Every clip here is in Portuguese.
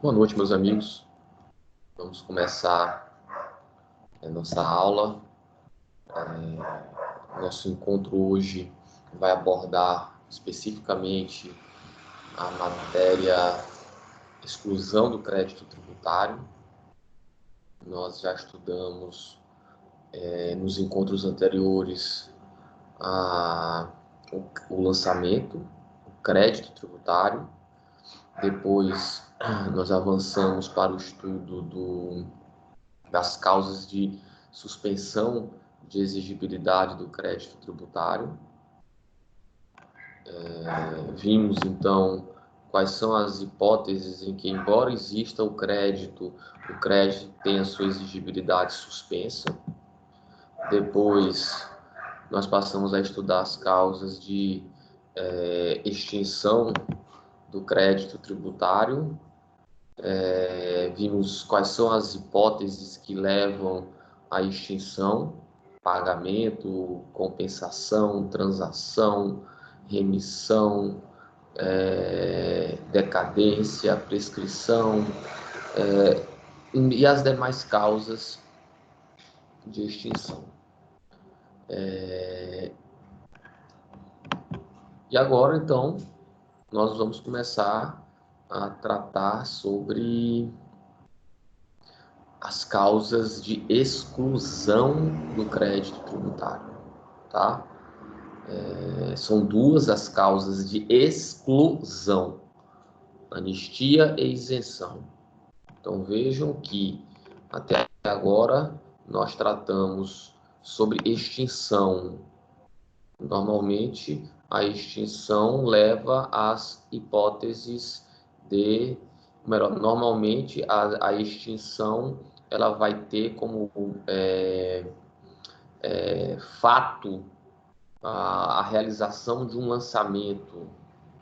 Boa noite, meus amigos. Vamos começar a nossa aula. Nosso encontro hoje vai abordar especificamente a matéria exclusão do crédito tributário. Nós já estudamos nos encontros anteriores o lançamento, o crédito tributário. Depois nós avançamos para o estudo das causas de suspensão de exigibilidade do crédito tributário. Vimos, então, quais são as hipóteses em que, embora exista o crédito tenha sua exigibilidade suspensa. Depois, nós passamos a estudar as causas de extinção do crédito tributário. Vimos quais são as hipóteses que levam à extinção: pagamento, compensação, transação, remissão, decadência, prescrição, e as demais causas de extinção. E agora, então, nós vamos começar a tratar sobre as causas de exclusão do crédito tributário, tá? São duas as causas de exclusão: anistia e isenção. Então vejam que até agora nós tratamos sobre extinção. Normalmente a extinção leva às hipóteses de... Normalmente a extinção ela vai ter como fato a realização de um lançamento,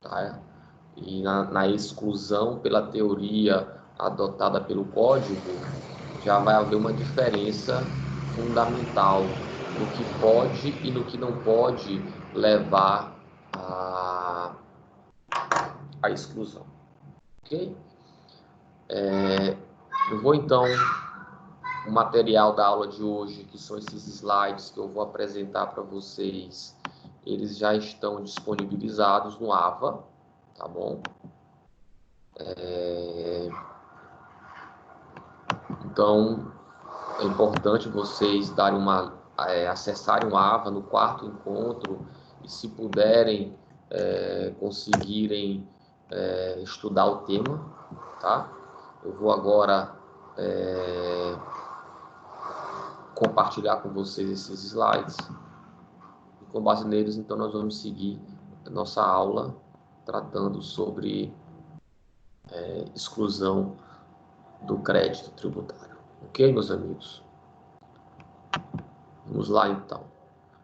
tá? E na exclusão, pela teoria adotada pelo código, já vai haver uma diferença fundamental no que pode e no que não pode levar à exclusão. Ok? Eu vou, então, o material da aula de hoje, que são esses slides que eu vou apresentar para vocês, eles já estão disponibilizados no AVA, tá bom? Então, é importante vocês darem acessarem o AVA no quarto encontro e, se puderem, conseguirem estudar o tema, tá? Eu vou agora compartilhar com vocês esses slides. E, com base neles, então, nós vamos seguir a nossa aula tratando sobre exclusão do crédito tributário. Ok, meus amigos? Vamos lá, então.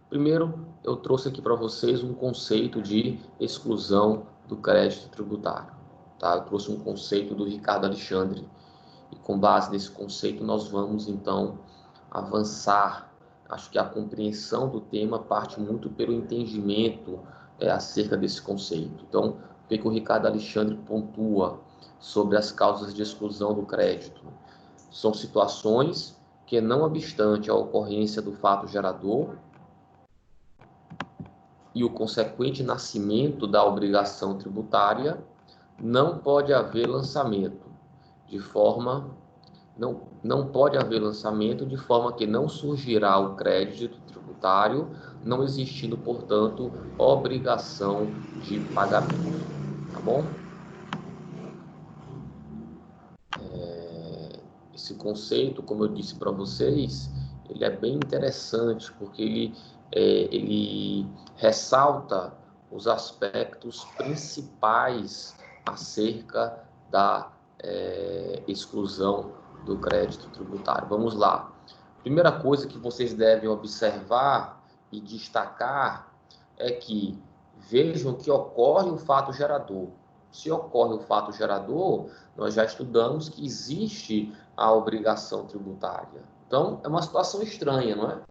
Primeiro, eu trouxe aqui para vocês um conceito de exclusão do crédito tributário. Tá? Eu trouxe um conceito do Ricardo Alexandre. E, com base nesse conceito, nós vamos, então, avançar. Acho que a compreensão do tema parte muito pelo entendimento acerca desse conceito. Então, o que o Ricardo Alexandre pontua sobre as causas de exclusão do crédito? São situações que, não obstante a ocorrência do fato gerador e o consequente nascimento da obrigação tributária, não pode haver lançamento de forma que não surgirá o crédito tributário, não existindo, portanto, obrigação de pagamento. Tá bom? Esse conceito, como eu disse para vocês, ele é bem interessante, porque ele ressalta os aspectos principais acerca da exclusão do crédito tributário. Vamos lá. Primeira coisa que vocês devem observar e destacar é que vejam que ocorre o fato gerador. Se ocorre o fato gerador, nós já estudamos que existe a obrigação tributária. Então, é uma situação estranha, não é?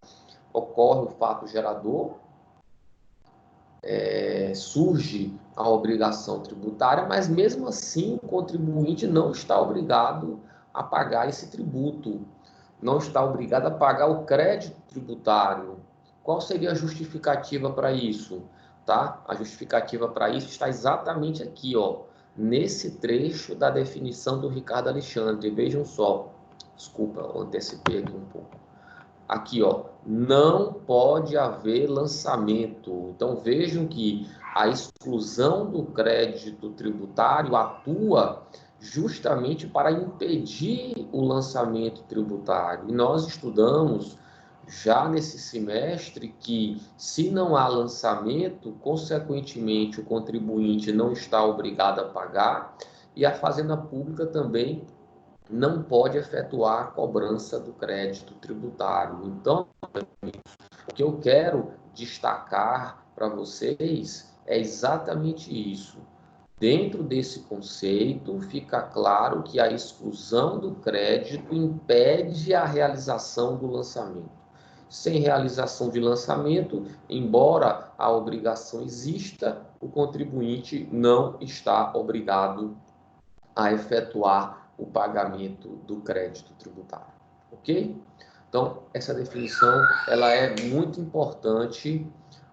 Ocorre o fato gerador, surge a obrigação tributária, mas mesmo assim o contribuinte não está obrigado a pagar esse tributo, não está obrigado a pagar o crédito tributário. Qual seria a justificativa para isso? Tá? A justificativa para isso está exatamente aqui, ó, nesse trecho da definição do Ricardo Alexandre. Vejam só, desculpa, eu antecipei aqui um pouco. Aqui, ó, não pode haver lançamento. Então, vejam que a exclusão do crédito tributário atua justamente para impedir o lançamento tributário. E nós estudamos já nesse semestre que, se não há lançamento, consequentemente, o contribuinte não está obrigado a pagar e a Fazenda Pública também não pode efetuar a cobrança do crédito tributário. Então, o que eu quero destacar para vocês é exatamente isso. Dentro desse conceito, fica claro que a exclusão do crédito impede a realização do lançamento. Sem realização de lançamento, embora a obrigação exista, o contribuinte não está obrigado a efetuar o pagamento do crédito tributário, ok? Então, essa definição ela é muito importante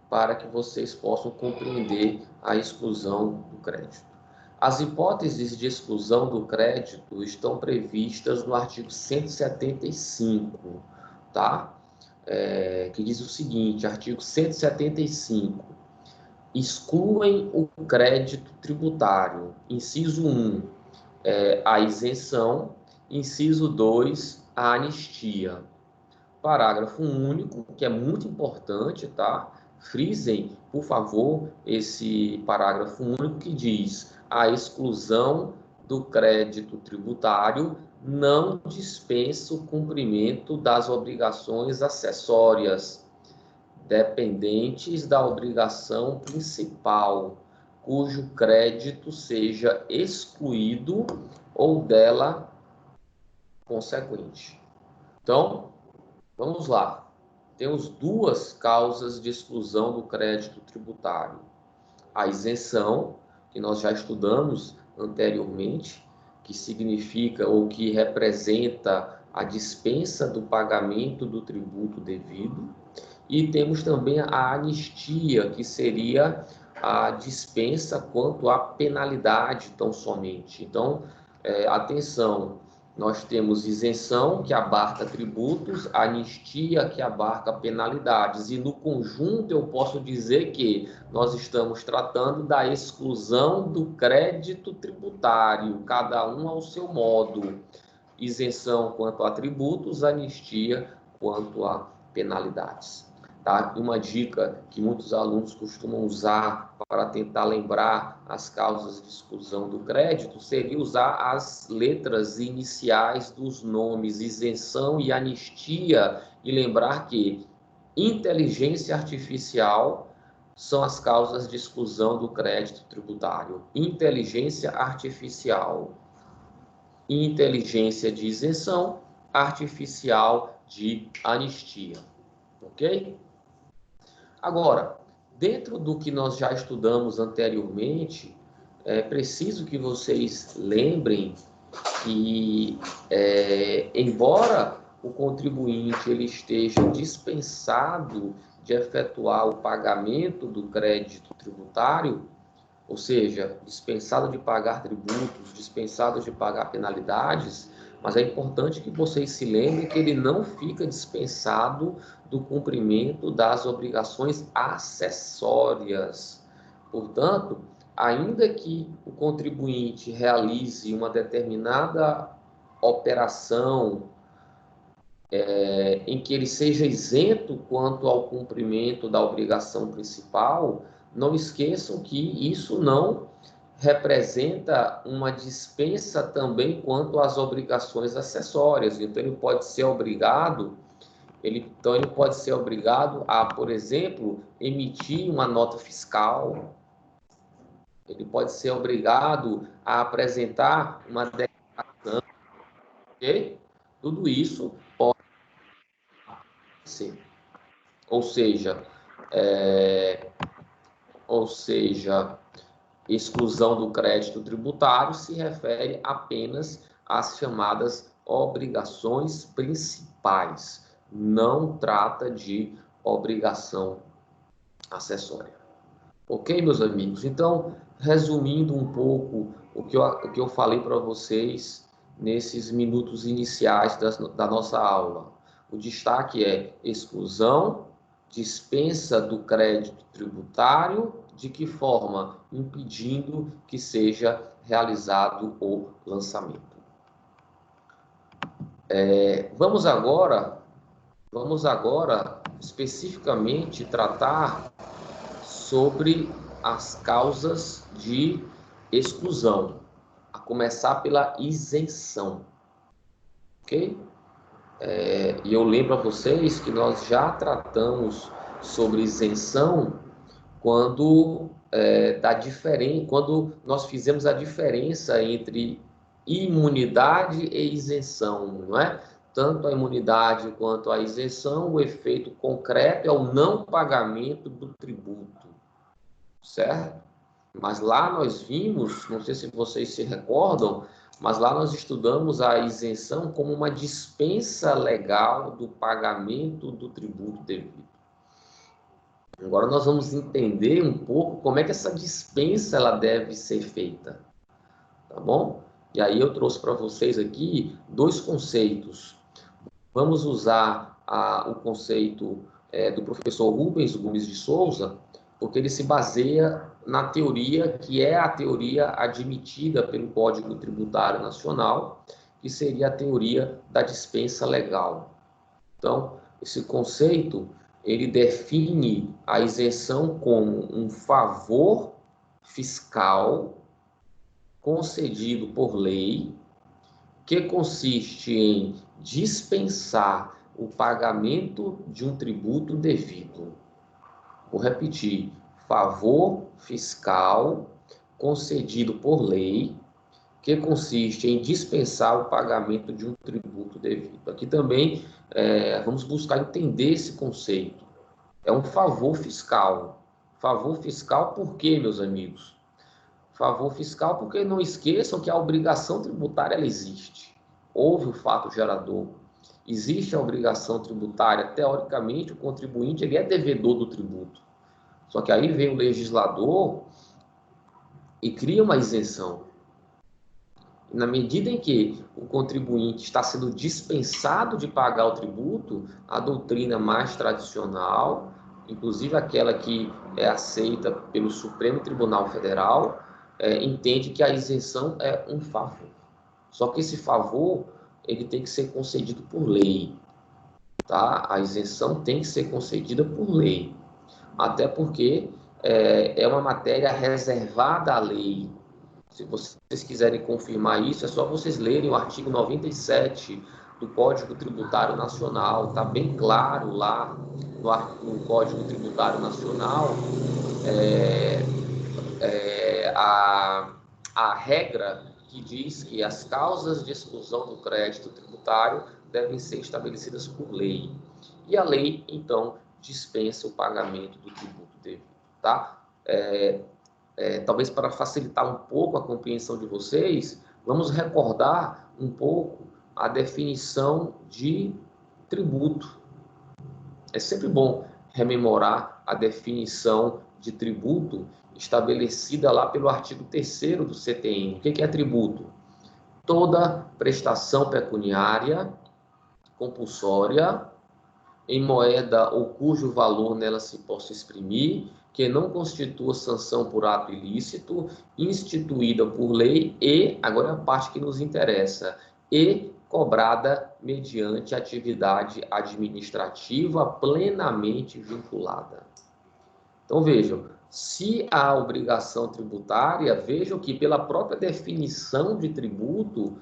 para que vocês possam compreender a exclusão do crédito. As hipóteses de exclusão do crédito estão previstas no artigo 175, tá? Que diz o seguinte, artigo 175, excluem o crédito tributário, inciso 1, a isenção, inciso 2, a anistia. Parágrafo único, que é muito importante, tá? Frisem, por favor, esse parágrafo único que diz: a exclusão do crédito tributário não dispensa o cumprimento das obrigações acessórias dependentes da obrigação principal, cujo crédito seja excluído ou dela consequente. Então, vamos lá. Temos duas causas de exclusão do crédito tributário. A isenção, que nós já estudamos anteriormente, que significa ou que representa a dispensa do pagamento do tributo devido. E temos também a anistia, que seria a dispensa quanto à penalidade, tão somente. Então, atenção, nós temos isenção, que abarca tributos, anistia, que abarca penalidades. E no conjunto eu posso dizer que nós estamos tratando da exclusão do crédito tributário, cada um ao seu modo. Isenção quanto a tributos, anistia quanto a penalidades. Tá? Uma dica que muitos alunos costumam usar para tentar lembrar as causas de exclusão do crédito seria usar as letras iniciais dos nomes isenção e anistia e lembrar que inteligência artificial são as causas de exclusão do crédito tributário. Inteligência artificial, inteligência de isenção, artificial de anistia. Ok? Agora, dentro do que nós já estudamos anteriormente, é preciso que vocês lembrem que, embora o contribuinte ele esteja dispensado de efetuar o pagamento do crédito tributário, ou seja, dispensado de pagar tributos, dispensado de pagar penalidades, mas é importante que vocês se lembrem que ele não fica dispensado do cumprimento das obrigações acessórias. Portanto, ainda que o contribuinte realize uma determinada operação em que ele seja isento quanto ao cumprimento da obrigação principal, não esqueçam que isso não representa uma dispensa também quanto às obrigações acessórias. Então, ele pode ser obrigado, a, por exemplo, emitir uma nota fiscal. Ele pode ser obrigado a apresentar uma declaração, ok? Tudo isso pode ser. Ou seja, ou seja, exclusão do crédito tributário, se refere apenas às chamadas obrigações principais. Não trata de obrigação acessória. Ok, meus amigos? Então, resumindo um pouco o que eu falei para vocês nesses minutos iniciais da nossa aula. O destaque é exclusão, dispensa do crédito tributário, de que forma? Impedindo que seja realizado o lançamento. Vamos agora especificamente tratar sobre as causas de exclusão, a começar pela isenção, ok? E eu lembro a vocês que nós já tratamos sobre isenção quando nós fizemos a diferença entre imunidade e isenção, não é? Tanto a imunidade quanto a isenção, o efeito concreto é o não pagamento do tributo, certo? Mas lá nós vimos, não sei se vocês se recordam, mas lá nós estudamos a isenção como uma dispensa legal do pagamento do tributo devido. Agora nós vamos entender um pouco como é que essa dispensa ela deve ser feita, tá bom? E aí eu trouxe para vocês aqui dois conceitos. Vamos usar o conceito do professor Rubens Gomes de Souza, porque ele se baseia na teoria que é a teoria admitida pelo Código Tributário Nacional, que seria a teoria da dispensa legal. Então, esse conceito, ele define a isenção como um favor fiscal concedido por lei, que consiste em dispensar o pagamento de um tributo devido. Vou repetir, favor fiscal concedido por lei, que consiste em dispensar o pagamento de um tributo devido. Aqui também vamos buscar entender esse conceito. É um favor fiscal. Favor fiscal por quê, meus amigos? Favor fiscal porque não esqueçam que a obrigação tributária ela existe. Houve o fato gerador. Existe a obrigação tributária. Teoricamente, o contribuinte ele é devedor do tributo. Só que aí vem o legislador e cria uma isenção. Na medida em que o contribuinte está sendo dispensado de pagar o tributo, a doutrina mais tradicional, inclusive aquela que é aceita pelo Supremo Tribunal Federal, entende que a isenção é um favor. Só que esse favor ele tem que ser concedido por lei, tá? A isenção tem que ser concedida por lei, até porque é uma matéria reservada à lei. Se vocês quiserem confirmar isso, é só vocês lerem o artigo 97 do Código Tributário Nacional. Está bem claro lá no Código Tributário Nacional a regra que diz que as causas de exclusão do crédito tributário devem ser estabelecidas por lei. E a lei, então, dispensa o pagamento do tributo devido, tá? Talvez para facilitar um pouco a compreensão de vocês, vamos recordar um pouco a definição de tributo. É sempre bom rememorar a definição de tributo estabelecida lá pelo artigo 3º do CTN. O que é tributo? Toda prestação pecuniária compulsória em moeda ou cujo valor nela se possa exprimir, que não constitua sanção por ato ilícito, instituída por lei e, agora é a parte que nos interessa, e cobrada mediante atividade administrativa plenamente vinculada. Então, vejam, se há obrigação tributária, vejam que pela própria definição de tributo,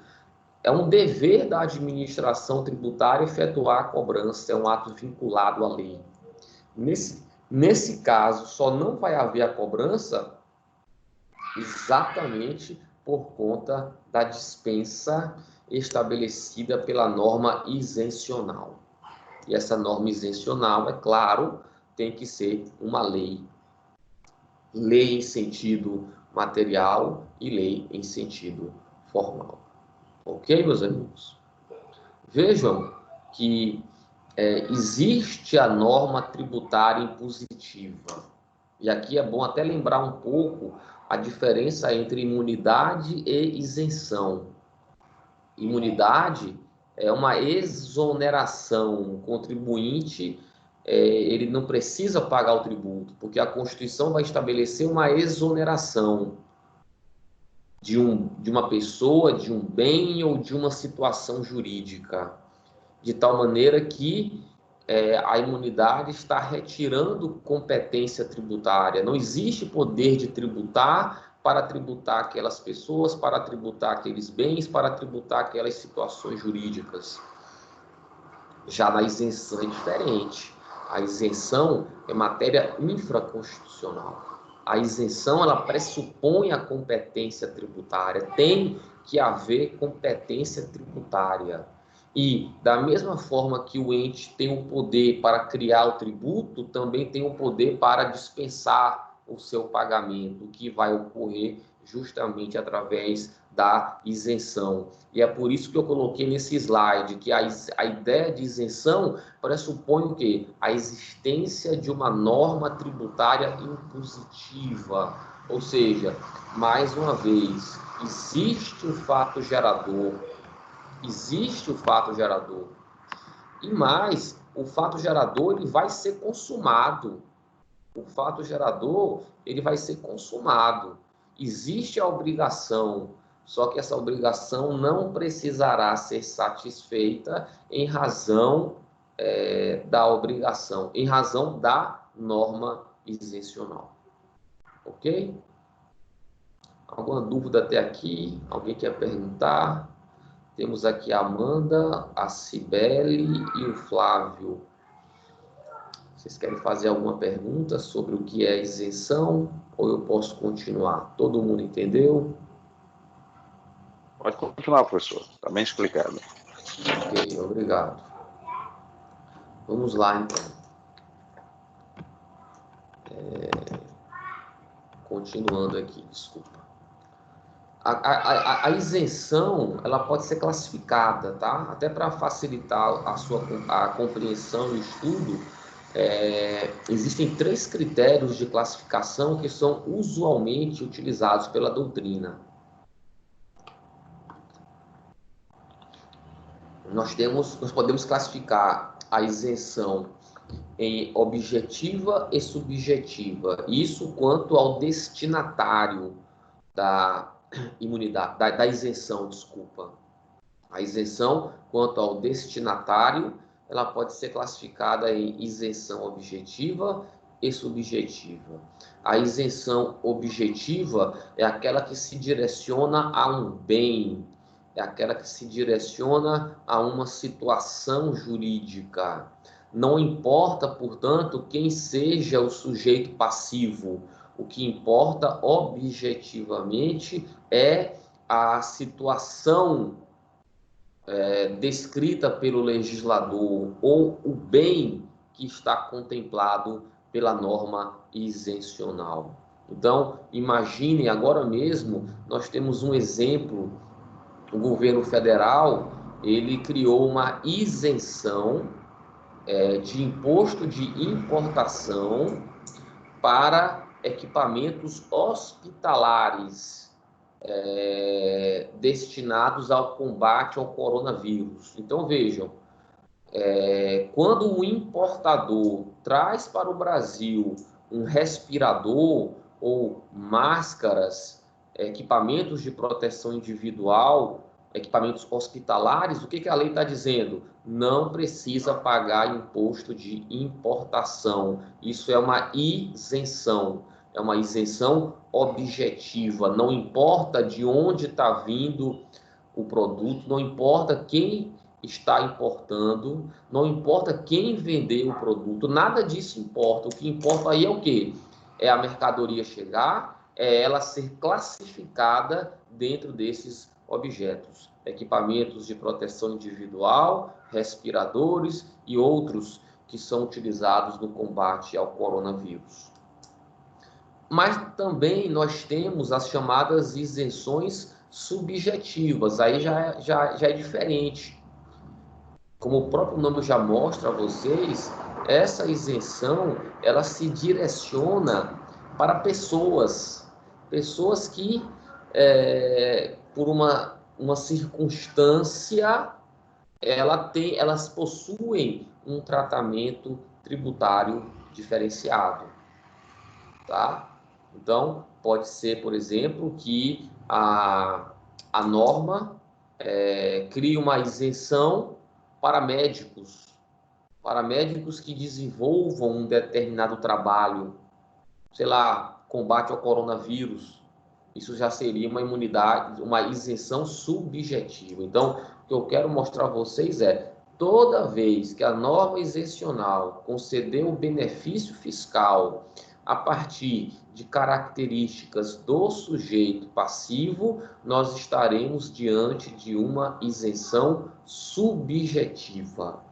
é um dever da administração tributária efetuar a cobrança, é um ato vinculado à lei. Nesse caso, só não vai haver a cobrança exatamente por conta da dispensa estabelecida pela norma isencional. E essa norma isencional, é claro, tem que ser uma lei. lei em sentido material e lei em sentido formal. Ok, meus amigos? Vejam que existe a norma tributária impositiva. E aqui é bom até lembrar um pouco a diferença entre imunidade e isenção. Imunidade é uma exoneração. O contribuinte ele não precisa pagar o tributo, porque a Constituição vai estabelecer uma exoneração de uma pessoa, de um bem ou de uma situação jurídica, de tal maneira que a imunidade está retirando competência tributária. Não existe poder de tributar para tributar aquelas pessoas, para tributar aqueles bens, para tributar aquelas situações jurídicas. Já na isenção é diferente. A isenção é matéria infraconstitucional. A isenção, ela pressupõe a competência tributária, tem que haver competência tributária. E, da mesma forma que o ente tem o poder para criar o tributo, também tem o poder para dispensar o seu pagamento, que vai ocorrer justamente através da isenção. E é por isso que eu coloquei nesse slide que a ideia de isenção pressupõe o quê? A existência de uma norma tributária impositiva. Ou seja, mais uma vez, existe o fato gerador, e mais, o fato gerador ele vai ser consumado. O fato gerador ele vai ser consumado. Existe a obrigação, só que essa obrigação não precisará ser satisfeita em razão da obrigação, em razão da norma isencional. Ok? Alguma dúvida até aqui? Alguém quer perguntar? Temos aqui a Amanda, a Cibele e o Flávio. Vocês querem fazer alguma pergunta sobre o que é isenção? Ou eu posso continuar? Todo mundo entendeu? Pode continuar, professor. Está bem explicado. Ok, obrigado. Vamos lá, então. Continuando aqui, desculpa. A isenção, ela pode ser classificada, tá? Até para facilitar a compreensão e o estudo, existem 3 critérios de classificação que são usualmente utilizados pela doutrina. Nós podemos classificar a isenção em objetiva e subjetiva. Isso quanto ao destinatário da imunidade, da isenção, desculpa. A isenção quanto ao destinatário, ela pode ser classificada em isenção objetiva e subjetiva. A isenção objetiva é aquela que se direciona a um bem, é aquela que se direciona a uma situação jurídica. Não importa, portanto, quem seja o sujeito passivo. O que importa objetivamente é a situação descrita pelo legislador ou o bem que está contemplado pela norma isencional. Então, imagine agora mesmo, nós temos um exemplo, o governo federal, ele criou uma isenção de imposto de importação para equipamentos hospitalares destinados ao combate ao coronavírus. Então, vejam, quando um importador traz para o Brasil um respirador ou máscaras, equipamentos de proteção individual, equipamentos hospitalares, o que a lei está dizendo? Não precisa pagar imposto de importação. Isso é uma isenção. É uma isenção objetiva. Não importa de onde está vindo o produto, não importa quem está importando, não importa quem vendeu o produto, nada disso importa. O que importa aí é o quê? É a mercadoria chegar, é ela ser classificada dentro desses objetos. Equipamentos de proteção individual, respiradores e outros que são utilizados no combate ao coronavírus. Mas também nós temos as chamadas isenções subjetivas, aí já é diferente. Como o próprio nome já mostra a vocês, essa isenção, ela se direciona para pessoas que, por uma circunstância, elas possuem um tratamento tributário diferenciado, tá? Então, pode ser, por exemplo, que a norma crie uma isenção para médicos que desenvolvam um determinado trabalho, sei lá, combate ao coronavírus. Isso já seria uma imunidade, uma isenção subjetiva. Então, o que eu quero mostrar a vocês é, toda vez que a norma isencional conceder o benefício fiscal a partir de características do sujeito passivo, nós estaremos diante de uma isenção subjetiva.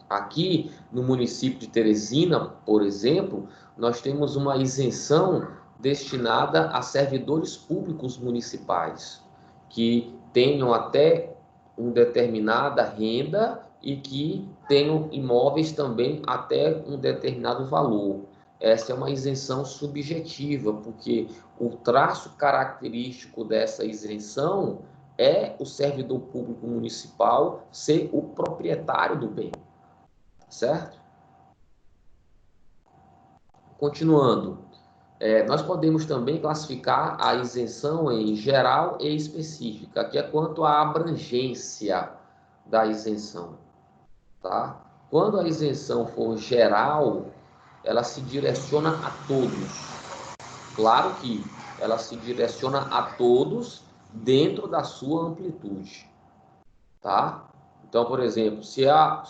Aqui no município de Teresina, por exemplo, nós temos uma isenção destinada a servidores públicos municipais, que tenham até uma determinada renda e que tenham imóveis também até um determinado valor. Essa é uma isenção subjetiva, porque o traço característico dessa isenção é o servidor público municipal ser o proprietário do bem. Certo? Continuando, nós podemos também classificar a isenção em geral e específica, que é quanto à abrangência da isenção, tá? Quando a isenção for geral, ela se direciona a todos. Claro que ela se direciona a todos dentro da sua amplitude, tá? Então, por exemplo, se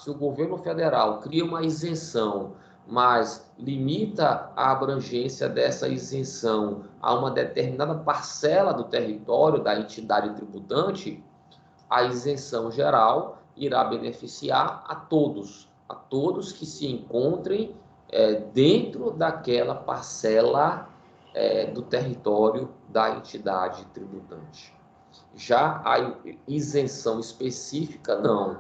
o governo federal cria uma isenção, mas limita a abrangência dessa isenção a uma determinada parcela do território da entidade tributante, a isenção geral irá beneficiar a todos que se encontrem dentro daquela parcela do território da entidade tributante. Já a isenção específica, não.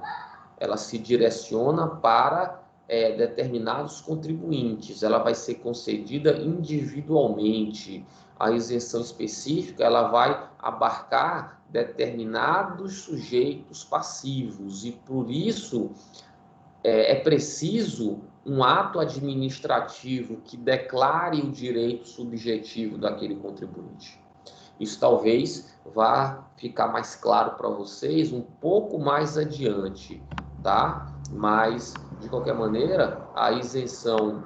Ela se direciona para determinados contribuintes. Ela vai ser concedida individualmente. A isenção específica, ela vai abarcar determinados sujeitos passivos. E, por isso, é preciso um ato administrativo que declare o direito subjetivo daquele contribuinte. Isso talvez vá ficar mais claro para vocês um pouco mais adiante, tá? Mas, de qualquer maneira, a isenção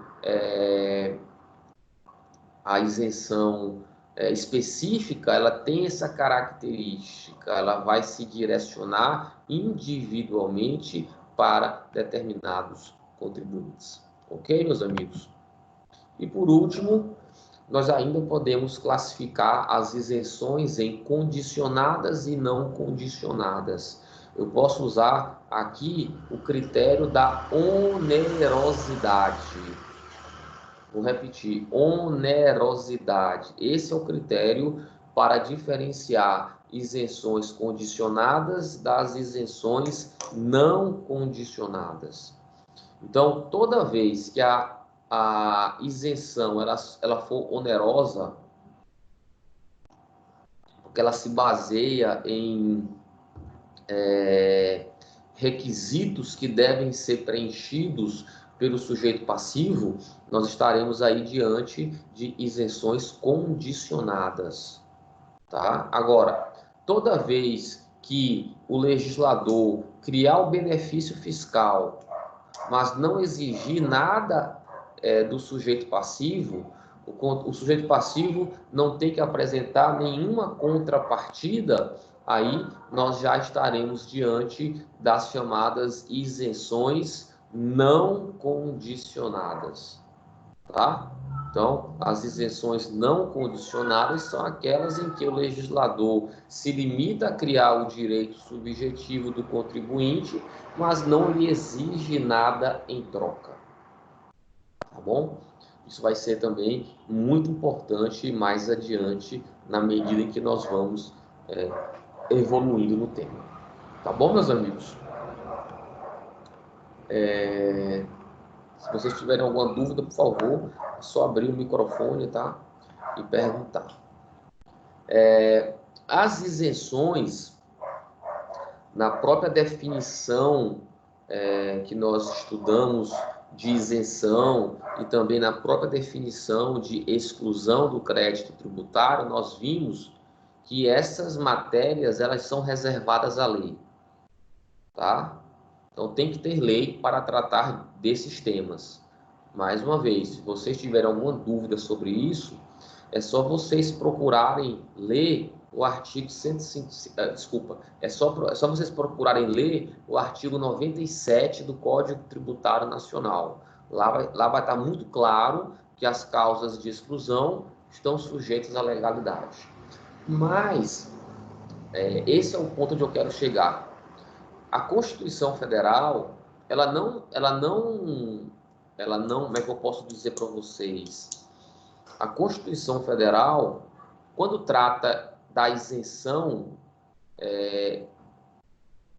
específica, ela tem essa característica, ela vai se direcionar individualmente para determinados contribuintes. Ok, meus amigos? E, por último, nós ainda podemos classificar as isenções em condicionadas e não condicionadas. Eu posso usar aqui o critério da onerosidade. Vou repetir, onerosidade. Esse é o critério para diferenciar isenções condicionadas das isenções não condicionadas. Então, toda vez que a isenção ela for onerosa, porque ela se baseia em requisitos que devem ser preenchidos pelo sujeito passivo, nós estaremos aí diante de isenções condicionadas, tá? Agora, toda vez que o legislador criar o benefício fiscal, mas não exigir nada do sujeito passivo, o sujeito passivo não tem que apresentar nenhuma contrapartida, aí nós já estaremos diante das chamadas isenções não condicionadas, tá? Então, as isenções não condicionadas são aquelas em que o legislador se limita a criar o direito subjetivo do contribuinte, mas não lhe exige nada em troca. Tá bom? Isso vai ser também muito importante mais adiante, na medida em que nós vamos evoluindo no tema. Tá bom, meus amigos? Se vocês tiverem alguma dúvida, por favor, é só abrir o microfone, tá? E perguntar. As isenções, na própria definição que nós estudamos de isenção e também na própria definição de exclusão do crédito tributário, nós vimos que essas matérias elas são reservadas à lei, tá? Então tem que ter lei para tratar desses temas. Mais uma vez, se vocês tiverem alguma dúvida sobre isso, é só vocês procurarem ler o artigo 105, é só vocês procurarem ler o artigo 97 do Código Tributário Nacional. Lá vai estar muito claro que as causas de exclusão estão sujeitas à legalidade. Mas esse é o ponto onde eu quero chegar. A Constituição Federal, ela não, como é que eu posso dizer para vocês? A Constituição Federal, quando trata da isenção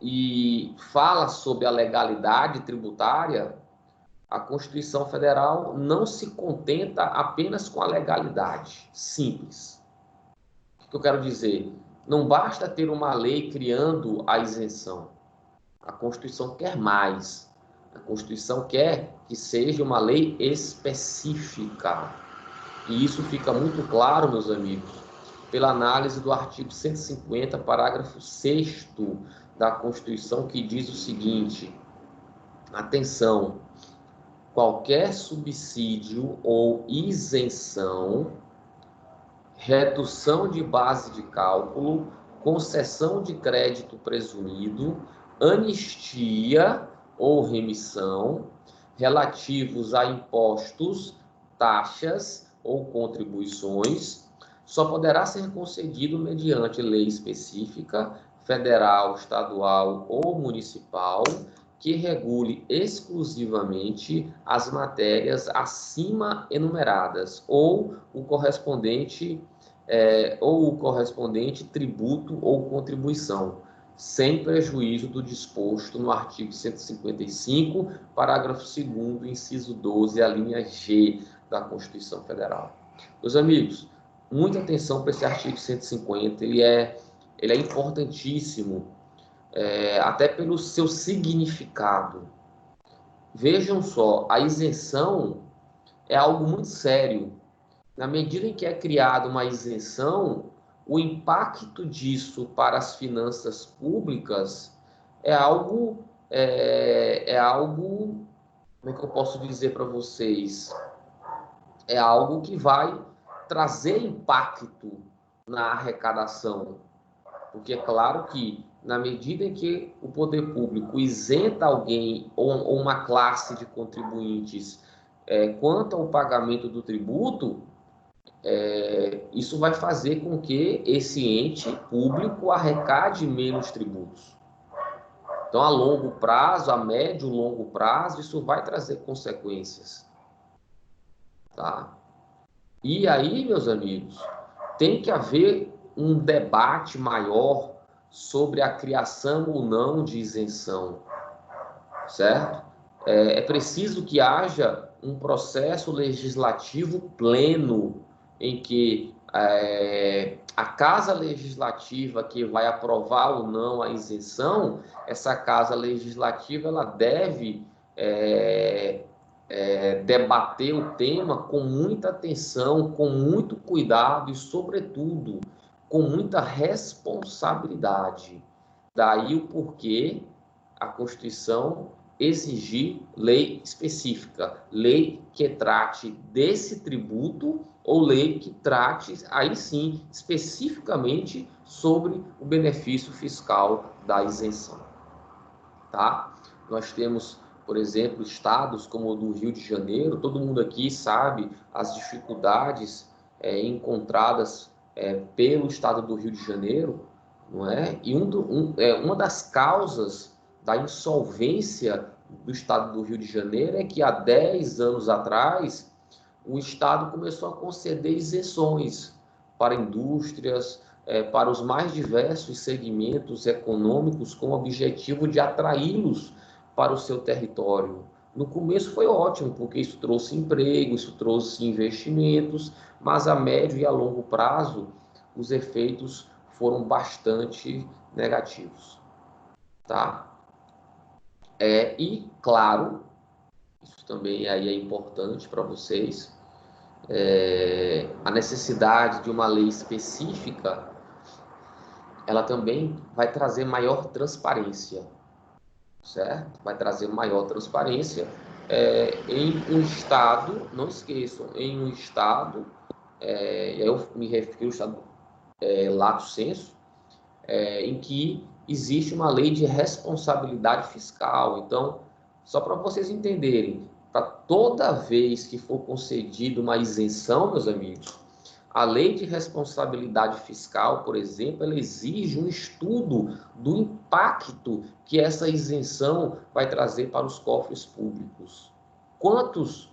e fala sobre a legalidade tributária, a Constituição Federal não se contenta apenas com a legalidade simples. O que eu quero dizer? Não basta ter uma lei criando a isenção. A Constituição quer mais. A Constituição quer que seja uma lei específica. E isso fica muito claro, meus amigos, pela análise do artigo 150, parágrafo 6º da Constituição, que diz o seguinte: atenção, qualquer subsídio ou isenção, redução de base de cálculo, concessão de crédito presumido, anistia ou remissão relativos a impostos, taxas ou contribuições, só poderá ser concedido mediante lei específica, federal, estadual ou municipal, que regule exclusivamente as matérias acima enumeradas ou o correspondente tributo ou contribuição, sem prejuízo do disposto no artigo 155, parágrafo 2º, inciso 12, a linha G da Constituição Federal. Meus amigos, muita atenção para esse artigo 150, ele é importantíssimo, até pelo seu significado. Vejam só, a isenção é algo muito sério. Na medida em que é criada uma isenção, o impacto disso para as finanças públicas é algo, como é que eu posso dizer para vocês? É algo que vai trazer impacto na arrecadação. Porque é claro que, na medida em que o poder público isenta alguém ou uma classe de contribuintes quanto ao pagamento do tributo, isso vai fazer com que esse ente público arrecade menos tributos. Então, a longo prazo, a médio e longo prazo, isso vai trazer consequências. Tá? E aí, meus amigos, tem que haver um debate maior sobre a criação ou não de isenção, certo? É preciso que haja um processo legislativo pleno em que a Casa Legislativa que vai aprovar ou não a isenção, essa Casa Legislativa ela deve debater o tema com muita atenção, com muito cuidado e, sobretudo, com muita responsabilidade. Daí o porquê a Constituição exigir lei específica, lei que trate desse tributo ou lei que trate, aí sim, especificamente sobre o benefício fiscal da isenção. Tá? Nós temos, por exemplo, estados como o do Rio de Janeiro, todo mundo aqui sabe as dificuldades encontradas pelo estado do Rio de Janeiro, não é? E uma das causas da insolvência do estado do Rio de Janeiro é que há 10 anos atrás o Estado começou a conceder isenções para indústrias, para os mais diversos segmentos econômicos, com o objetivo de atraí-los para o seu território. No começo foi ótimo, porque isso trouxe emprego, isso trouxe investimentos, mas a médio e a longo prazo os efeitos foram bastante negativos, tá? E, claro, isso também aí é importante para vocês, a necessidade de uma lei específica, ela também vai trazer maior transparência, certo? Vai trazer maior transparência em um Estado, não esqueçam, em um Estado, eu me refiro ao Estado lato sensu, em que existe uma lei de responsabilidade fiscal. Então, só para vocês entenderem, para toda vez que for concedida uma isenção, meus amigos, a lei de responsabilidade fiscal, por exemplo, ela exige um estudo do impacto que essa isenção vai trazer para os cofres públicos. Quantos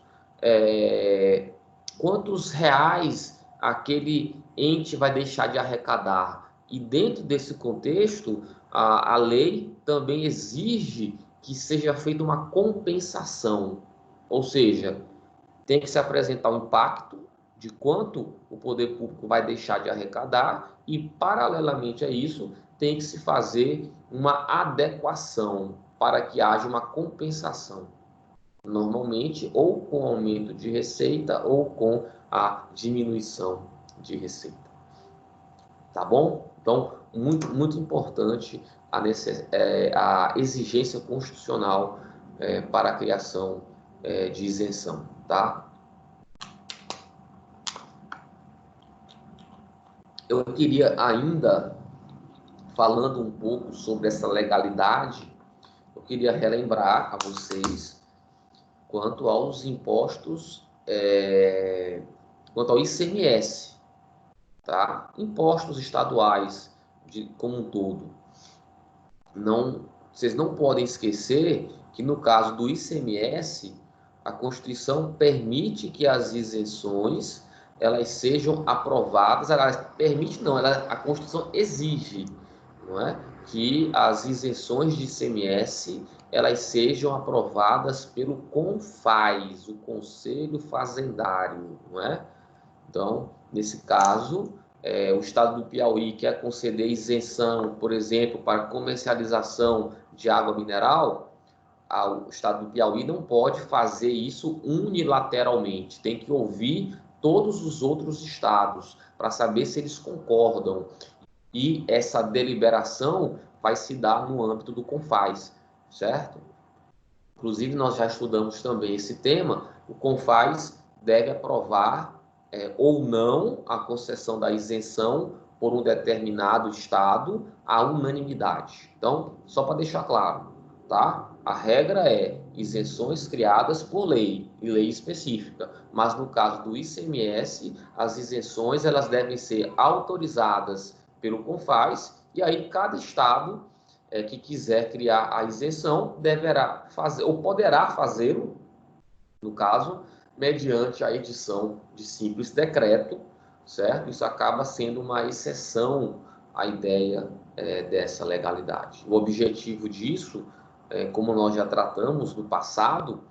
reais aquele ente vai deixar de arrecadar? E dentro desse contexto, a lei também exige que seja feita uma compensação, ou seja, tem que se apresentar o impacto de quanto o poder público vai deixar de arrecadar e, paralelamente a isso, tem que se fazer uma adequação para que haja uma compensação. Normalmente, ou com aumento de receita ou com a diminuição de receita. Tá bom? Então, muito importante a exigência constitucional para a criação de isenção, tá? Eu queria ainda, falando um pouco sobre essa legalidade, eu queria relembrar a vocês quanto aos impostos, quanto ao ICMS, tá? Impostos estaduais como um todo. Vocês não podem esquecer que no caso do ICMS, a Constituição permite que as isenções elas sejam aprovadas, a Constituição exige, não é? Que as isenções de ICMS elas sejam aprovadas pelo CONFAZ, o Conselho Fazendário, não é? Então, nesse caso, o Estado do Piauí quer conceder isenção, por exemplo, para comercialização de água mineral, o Estado do Piauí não pode fazer isso unilateralmente, tem que ouvir todos os outros estados para saber se eles concordam. E essa deliberação vai se dar no âmbito do CONFAZ, certo? Inclusive, nós já estudamos também esse tema, o CONFAZ deve aprovar ou não a concessão da isenção por um determinado estado à unanimidade. Então, só para deixar claro, tá? A regra é isenções criadas por lei, e lei específica. Mas no caso do ICMS, as isenções elas devem ser autorizadas pelo CONFAZ, e aí cada estado que quiser criar a isenção deverá fazer, ou poderá fazê-lo, no caso, mediante a edição de simples decreto, certo? Isso acaba sendo uma exceção à ideia dessa legalidade. O objetivo disso, como nós já tratamos no passado,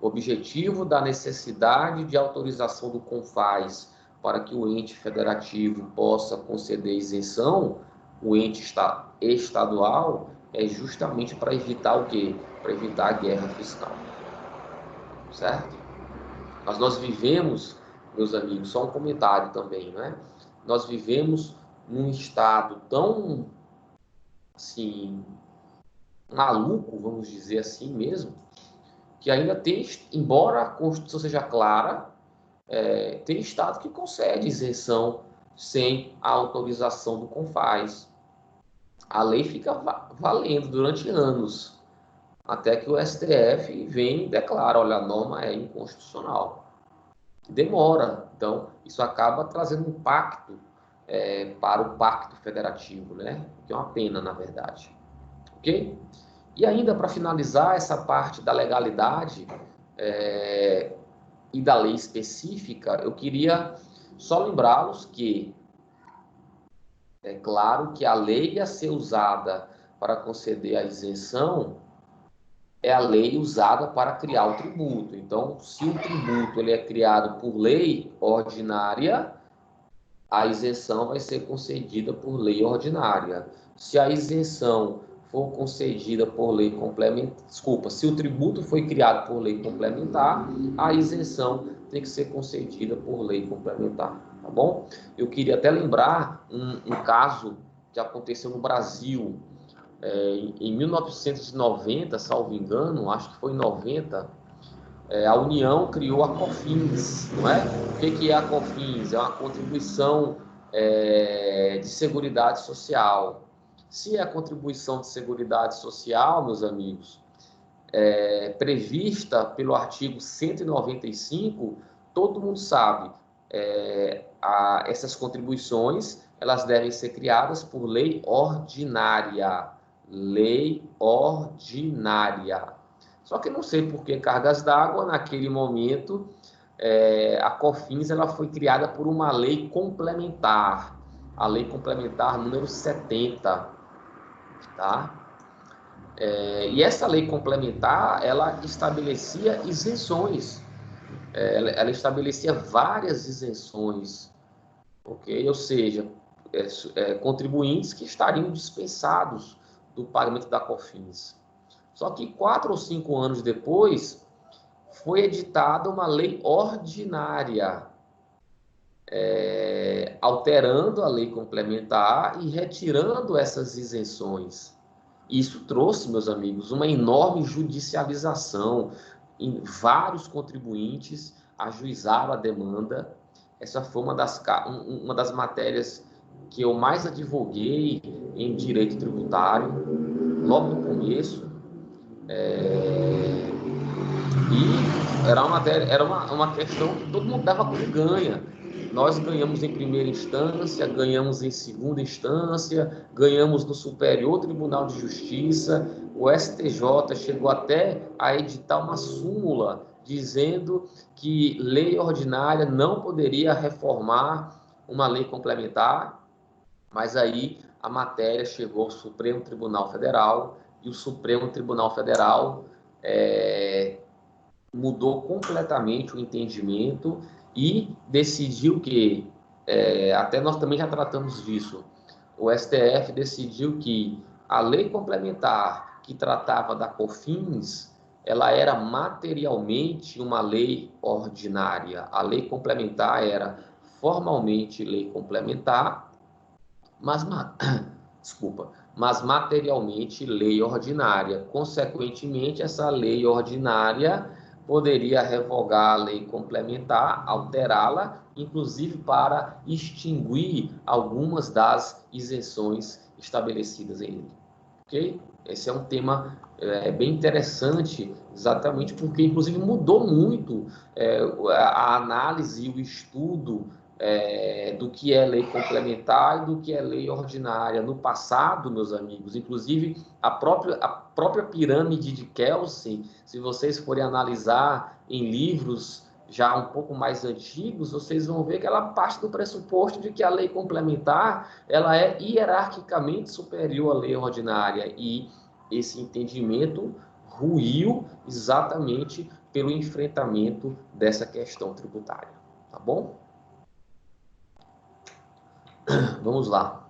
o objetivo da necessidade de autorização do CONFAZ para que o ente federativo possa conceder isenção, o ente estadual, é justamente para evitar o quê? Para evitar a guerra fiscal, certo? Mas nós vivemos, meus amigos, só um comentário também, né? Nós vivemos num estado tão, assim, maluco, vamos dizer assim mesmo, que ainda tem, embora a Constituição seja clara, tem estado que concede isenção sem a autorização do CONFAZ. A lei fica valendo durante anos, até que o STF vem e declara, olha, a norma é inconstitucional. Demora, então isso acaba trazendo um impacto para o pacto federativo, né? Que é uma pena, na verdade. Ok? E ainda para finalizar essa parte da legalidade, e da lei específica, eu queria só lembrá-los que é claro que a lei a ser usada para conceder a isenção é a lei usada para criar o tributo. Então, se o tributo ele é criado por lei ordinária, a isenção vai ser concedida por lei ordinária. Se a isenção for concedida por lei complementar, desculpa, se o tributo foi criado por lei complementar, a isenção tem que ser concedida por lei complementar, tá bom? Eu queria até lembrar um caso que aconteceu no Brasil, em 1990, salvo engano, acho que foi em 90, a União criou a COFINS, não é? O que é a COFINS? É uma contribuição de Seguridade Social. Se é a contribuição de Seguridade Social, meus amigos, prevista pelo artigo 195, todo mundo sabe, essas contribuições, elas devem ser criadas por lei ordinária. Lei ordinária. Só que não sei por que cargas d'água, naquele momento, a COFINS ela foi criada por uma lei complementar, a lei complementar número 70, tá? E essa lei complementar, ela estabelecia isenções, ela estabelecia várias isenções, ok? Ou seja, contribuintes que estariam dispensados do pagamento da COFINS. Só que 4 ou 5 anos depois, foi editada uma lei ordinária, alterando a lei complementar e retirando essas isenções. Isso trouxe, meus amigos, uma enorme judicialização. Vários contribuintes ajuizaram a demanda. Essa foi uma das matérias que eu mais advoguei em direito tributário, logo no começo. E era uma questão que todo mundo dava como ganha. Nós ganhamos em primeira instância, ganhamos em segunda instância, ganhamos no Superior Tribunal de Justiça. O STJ chegou até a editar uma súmula dizendo que lei ordinária não poderia reformar uma lei complementar, mas aí a matéria chegou ao Supremo Tribunal Federal e o Supremo Tribunal Federal mudou completamente o entendimento e decidiu que, até nós também já tratamos disso, o STF decidiu que a lei complementar que tratava da COFINS, ela era materialmente uma lei ordinária. A lei complementar era formalmente lei complementar, mas materialmente lei ordinária. Consequentemente, essa lei ordinária poderia revogar a lei complementar, alterá-la, inclusive para extinguir algumas das isenções estabelecidas em lei. Ok? Esse é um tema bem interessante, exatamente porque, inclusive, mudou muito a análise e o estudo do que é lei complementar e do que é lei ordinária. No passado, meus amigos, inclusive a própria pirâmide de Kelsen, se vocês forem analisar em livros já um pouco mais antigos, vocês vão ver que ela parte do pressuposto de que a lei complementar ela é hierarquicamente superior à lei ordinária, e esse entendimento ruiu exatamente pelo enfrentamento dessa questão tributária, tá bom? Vamos lá.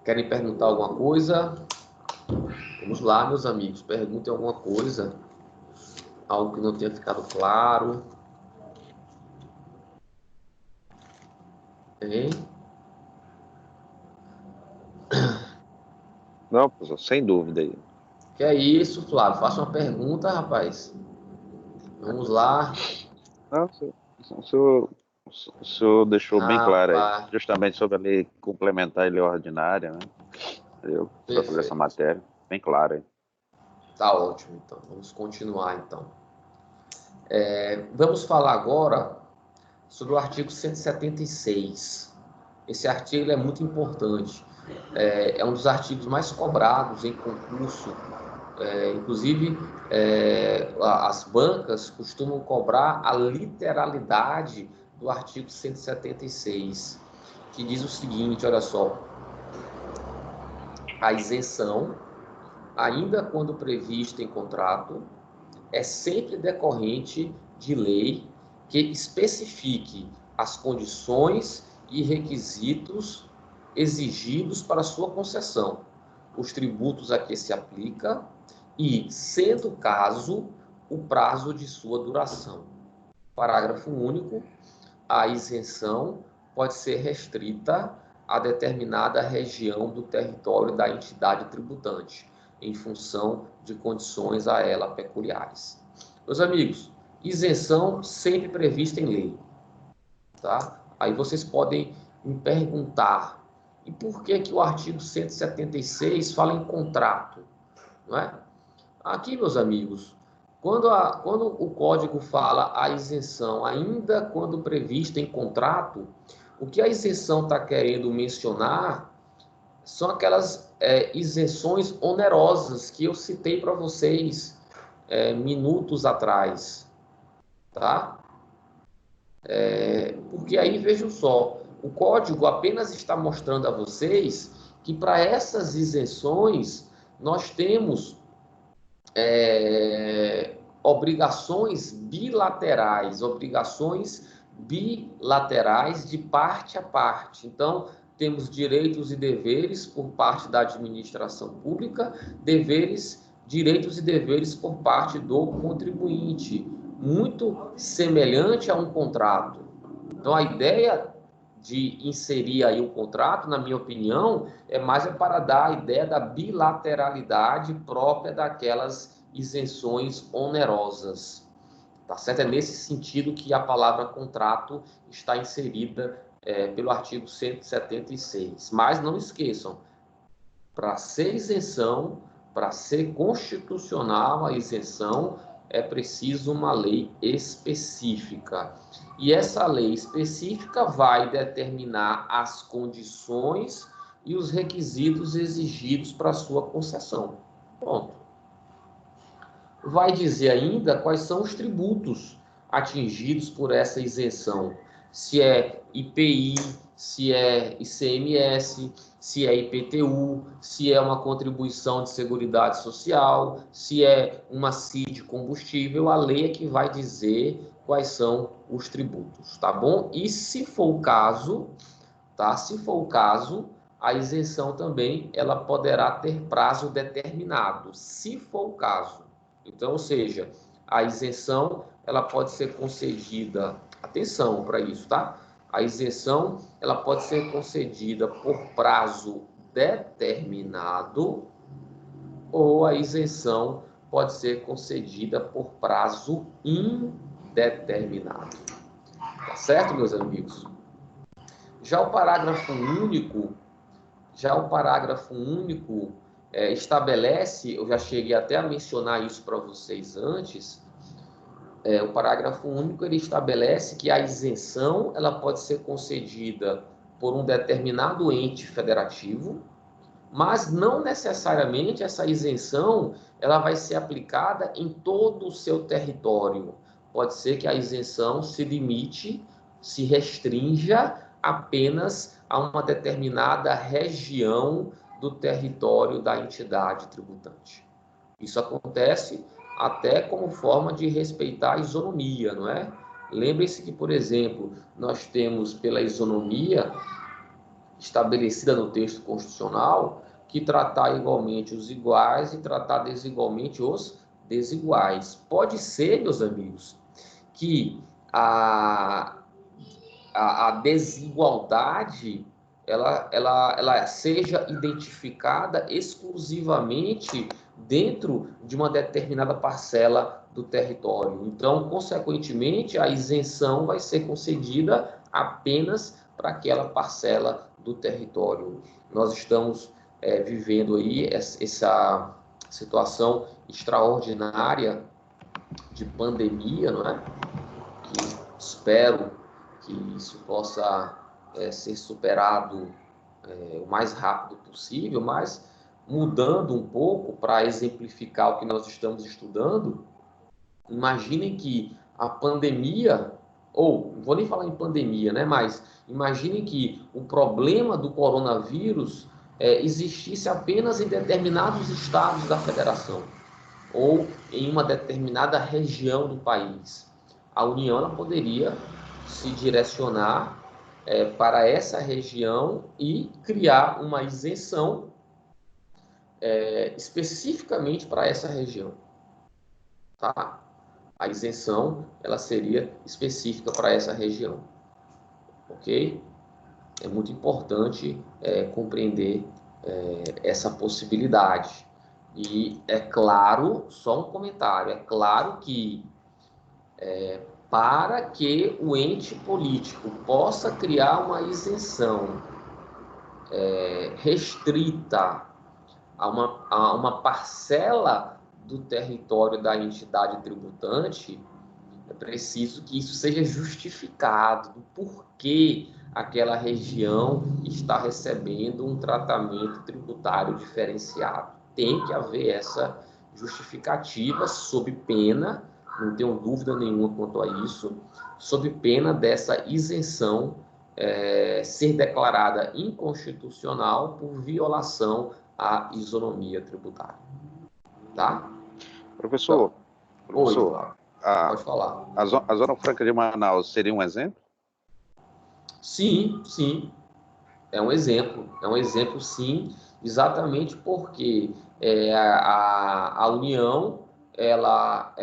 Querem perguntar alguma coisa? Vamos lá, meus amigos. Perguntem alguma coisa. Algo que não tenha ficado claro. Hein? Não, professor, sem dúvida aí. Que é isso, Flávio? Faça uma pergunta, rapaz. Vamos lá. Não, o senhor deixou bem claro aí, Rapaz, justamente sobre a lei complementar e lei ordinária, né? Sobre essa matéria, bem claro aí. tá ótimo, então. Vamos continuar, então. Vamos falar agora sobre o artigo 176. Esse artigo é muito importante. É um dos artigos mais cobrados em concurso Inclusive, as bancas costumam cobrar a literalidade do artigo 176, que diz o seguinte, olha só, a isenção, ainda quando prevista em contrato, é sempre decorrente de lei que especifique as condições e requisitos exigidos para sua concessão, os tributos a que se aplica e, sendo o caso, o prazo de sua duração. Parágrafo único. A isenção pode ser restrita a determinada região do território da entidade tributante, em função de condições a ela peculiares. Meus amigos, isenção sempre prevista em lei, tá? Aí vocês podem me perguntar, e por que que o artigo 176 fala em contrato, não é? Aqui, meus amigos, quando o código fala a isenção, ainda quando prevista em contrato, o que a isenção está querendo mencionar são aquelas isenções onerosas que eu citei para vocês minutos atrás, tá? Porque aí, vejam só, o código apenas está mostrando a vocês que para essas isenções nós temos obrigações bilaterais de parte a parte. Então, temos direitos e deveres por parte da administração pública, direitos e deveres por parte do contribuinte, muito semelhante a um contrato. Então, a ideia de inserir aí um contrato, na minha opinião, é mais para dar a ideia da bilateralidade própria daquelas isenções onerosas. Tá certo? É nesse sentido que a palavra contrato está inserida pelo artigo 176. Mas não esqueçam, para ser isenção, para ser constitucional a isenção, é preciso uma lei específica. E essa lei específica vai determinar as condições e os requisitos exigidos para a sua concessão. Pronto. Vai dizer ainda quais são os tributos atingidos por essa isenção. Se é IPI, se é ICMS, se é IPTU, se é uma contribuição de seguridade social, se é uma CID combustível, a lei é que vai dizer quais são os tributos, tá bom? E se for o caso, tá? Se for o caso, a isenção também ela poderá ter prazo determinado, se for o caso. Então, ou seja, a isenção ela pode ser concedida, atenção para isso, tá? A isenção ela pode ser concedida por prazo determinado ou a isenção pode ser concedida por prazo indeterminado. Tá certo, meus amigos? Já o parágrafo único estabelece, eu já cheguei até a mencionar isso para vocês antes, o parágrafo único ele estabelece que a isenção ela pode ser concedida por um determinado ente federativo, mas não necessariamente essa isenção ela vai ser aplicada em todo o seu território. Pode ser que a isenção se limite, se restrinja apenas a uma determinada região do território da entidade tributante. Isso acontece até como forma de respeitar a isonomia, não é? Lembre-se que, por exemplo, nós temos pela isonomia estabelecida no texto constitucional que tratar igualmente os iguais e tratar desigualmente os desiguais. Pode ser, meus amigos, que a desigualdade ela seja identificada exclusivamente dentro de uma determinada parcela do território. Então, consequentemente, a isenção vai ser concedida apenas para aquela parcela do território. Nós estamos vivendo aí essa situação extraordinária de pandemia, não é? Que espero que isso possa ser superado o mais rápido possível, mas mudando um pouco para exemplificar o que nós estamos estudando, imaginem que a pandemia, ou não vou nem falar em pandemia, né? Mas imaginem que o problema do coronavírus existisse apenas em determinados estados da federação ou em uma determinada região do país. A União ela poderia se direcionar para essa região e criar uma isenção especificamente para essa região, tá? A isenção ela seria específica para essa região, ok? É muito importante compreender essa possibilidade. E é claro, só um comentário, é claro que para que o ente político possa criar uma isenção restrita a uma parcela do território da entidade tributante, é preciso que isso seja justificado do porquê aquela região está recebendo um tratamento tributário diferenciado. Tem que haver essa justificativa sob pena, não tenho dúvida nenhuma quanto a isso, sob pena dessa isenção ser declarada inconstitucional por violação à isonomia tributária. Tá? Professor, então, professor, pode falar. A Zona Franca de Manaus seria um exemplo? Sim, sim. É um exemplo sim, exatamente porque a União ela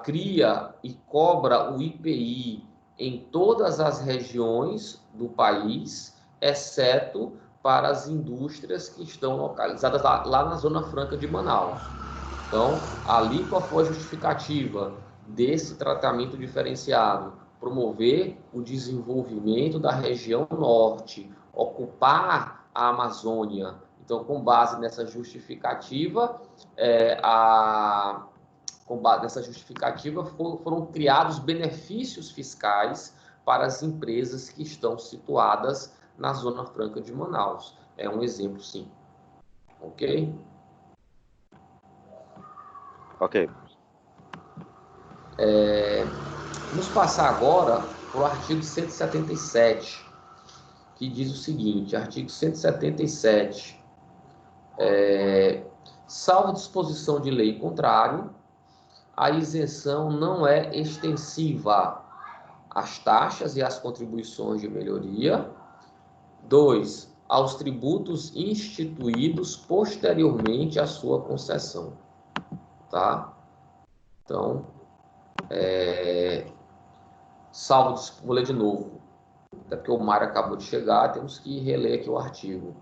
cria e cobra o IPI em todas as regiões do país, exceto para as indústrias que estão localizadas lá na Zona Franca de Manaus. Então, ali qual foi a justificativa desse tratamento diferenciado? Promover o desenvolvimento da região norte, ocupar a Amazônia. Então, com base nessa justificativa, foram criados benefícios fiscais para as empresas que estão situadas na Zona Franca de Manaus. É um exemplo, sim. Ok? Ok. Vamos passar agora para o artigo 177, que diz o seguinte, artigo 177, salvo disposição de lei contrário, a isenção não é extensiva às taxas e às contribuições de melhoria. 2. Aos tributos instituídos posteriormente à sua concessão. Tá? Então, vou ler de novo, até porque o Mário acabou de chegar, temos que reler aqui o artigo.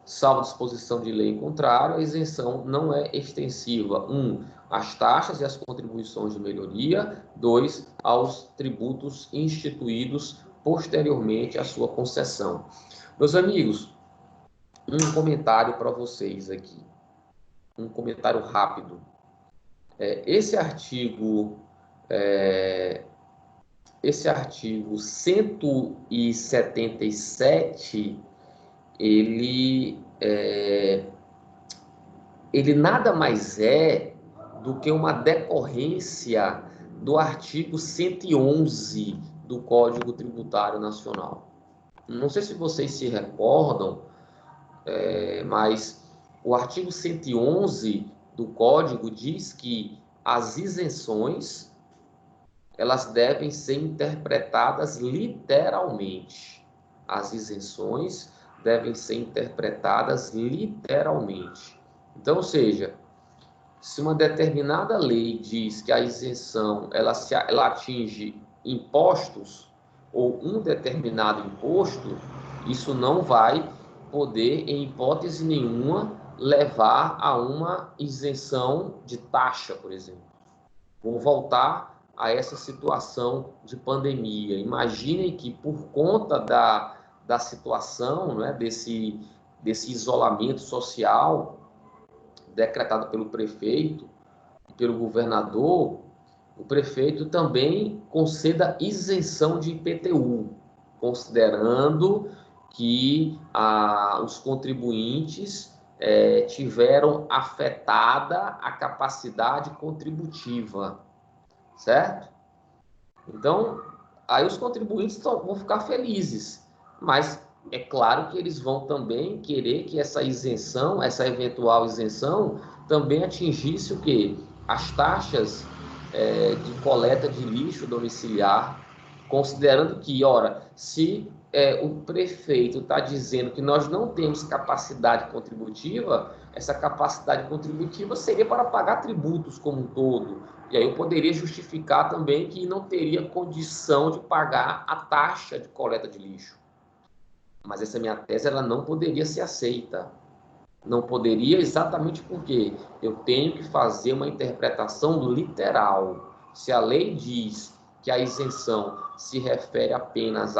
Salvo disposição de lei em contrário, a isenção não é extensiva. 1. Às taxas e às contribuições de melhoria. 2. Aos tributos instituídos posteriormente à sua concessão. Meus amigos, um comentário para vocês aqui. Um comentário rápido. Esse artigo 177, ele nada mais é do que uma decorrência do artigo 111 do Código Tributário Nacional. Não sei se vocês se recordam, mas o artigo 111 do Código diz que as isenções elas devem ser interpretadas literalmente. As isenções devem ser interpretadas literalmente. Então, ou seja, se uma determinada lei diz que a isenção ela atinge impostos ou um determinado imposto, isso não vai poder, em hipótese nenhuma, levar a uma isenção de taxa, por exemplo. Vou voltar a essa situação de pandemia. Imaginem que por conta da situação, né, desse isolamento social decretado pelo prefeito e pelo governador, o prefeito também conceda isenção de IPTU, considerando que os contribuintes tiveram afetada a capacidade contributiva, certo? Então, aí os contribuintes vão ficar felizes, mas é claro que eles vão também querer que essa isenção, essa eventual isenção, também atingisse o quê? As taxas de coleta de lixo domiciliar, considerando que, ora, se o prefeito está dizendo que nós não temos capacidade contributiva, essa capacidade contributiva seria para pagar tributos como um todo. E aí eu poderia justificar também que não teria condição de pagar a taxa de coleta de lixo. Mas essa minha tese ela não poderia ser aceita. Não poderia exatamente porque eu tenho que fazer uma interpretação literal. Se a lei diz que a isenção se refere apenas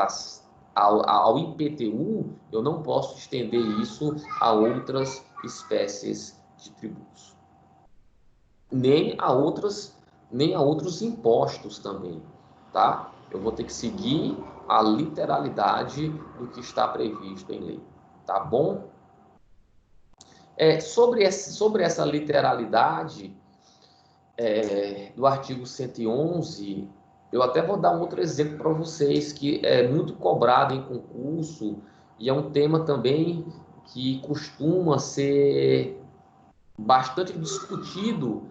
ao IPTU, eu não posso estender isso a outras espécies de tributos. Nem a outros impostos também, tá? Eu vou ter que seguir a literalidade do que está previsto em lei, tá bom? Sobre essa literalidade do artigo 111, eu até vou dar um outro exemplo para vocês, que é muito cobrado em concurso e é um tema também que costuma ser bastante discutido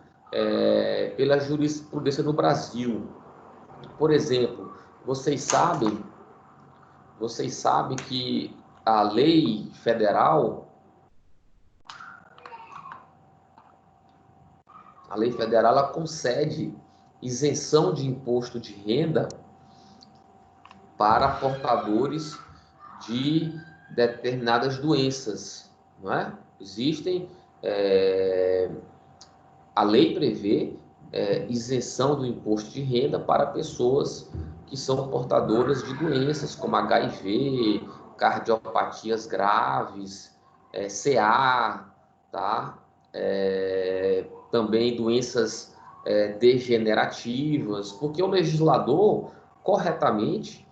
pela jurisprudência no Brasil. Por exemplo, vocês sabem que a lei federal ela concede isenção de imposto de renda para portadores de determinadas doenças, não é? A lei prevê isenção do imposto de renda para pessoas que são portadoras de doenças como HIV, cardiopatias graves, CA, tá? Também doenças degenerativas, porque o legislador, corretamente,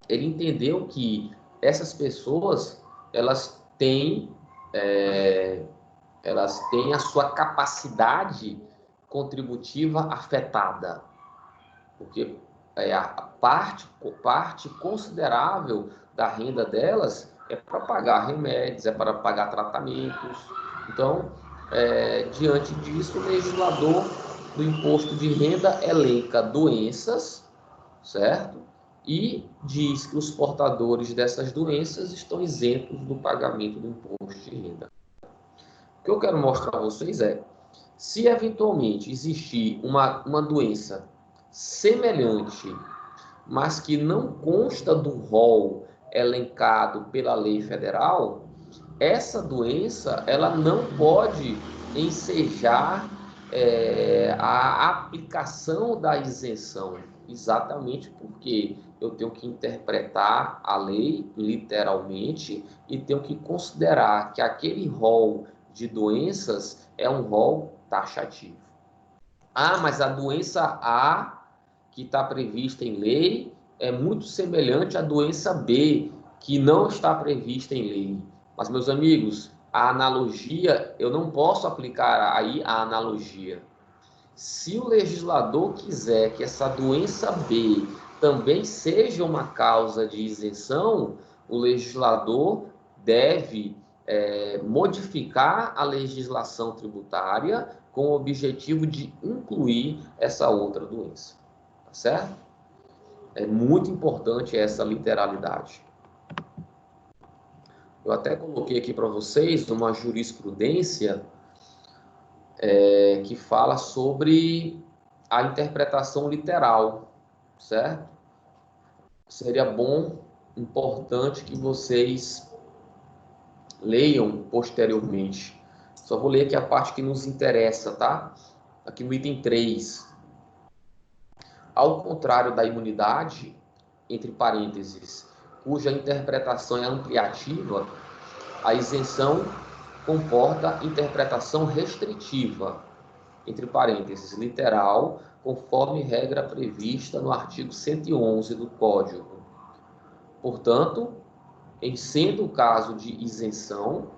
ele entendeu que essas pessoas elas têm a sua capacidade contributiva afetada, porque a parte considerável da renda delas é para pagar remédios, é para pagar tratamentos. Então, diante disso, o legislador do imposto de renda elenca doenças, certo? E diz que os portadores dessas doenças estão isentos do pagamento do imposto de renda. O que eu quero mostrar a vocês se eventualmente existir uma doença semelhante, mas que não consta do rol elencado pela lei federal, essa doença ela não pode ensejar a aplicação da isenção, exatamente porque eu tenho que interpretar a lei literalmente e tenho que considerar que aquele rol de doenças é um rol taxativo. Mas a doença A, que está prevista em lei, é muito semelhante à doença B, que não está prevista em lei. Mas, meus amigos, a analogia, eu não posso aplicar aí a analogia. Se o legislador quiser que essa doença B também seja uma causa de isenção, o legislador deve modificar a legislação tributária com o objetivo de incluir essa outra doença. Tá certo? É muito importante essa literalidade. Eu até coloquei aqui para vocês uma jurisprudência que fala sobre a interpretação literal, certo? Seria bom, importante que vocês leiam posteriormente. Só vou ler aqui a parte que nos interessa, tá? Aqui no item 3. Ao contrário da imunidade, entre parênteses, cuja interpretação é ampliativa, a isenção comporta interpretação restritiva, entre parênteses, literal, conforme regra prevista no artigo 111 do Código. Portanto, em sendo o caso de isenção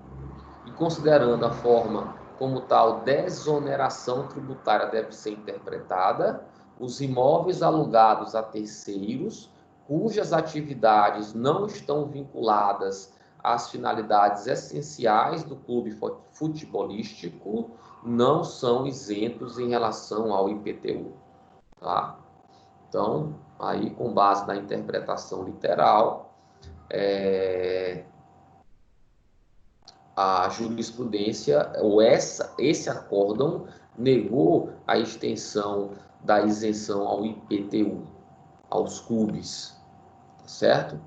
e considerando a forma como tal desoneração tributária deve ser interpretada, os imóveis alugados a terceiros, cujas atividades não estão vinculadas às finalidades essenciais do clube futebolístico, não são isentos em relação ao IPTU. Tá? Então, aí, com base na interpretação literal, a jurisprudência, ou esse acórdão, negou a extensão da isenção ao IPTU, aos clubes, certo?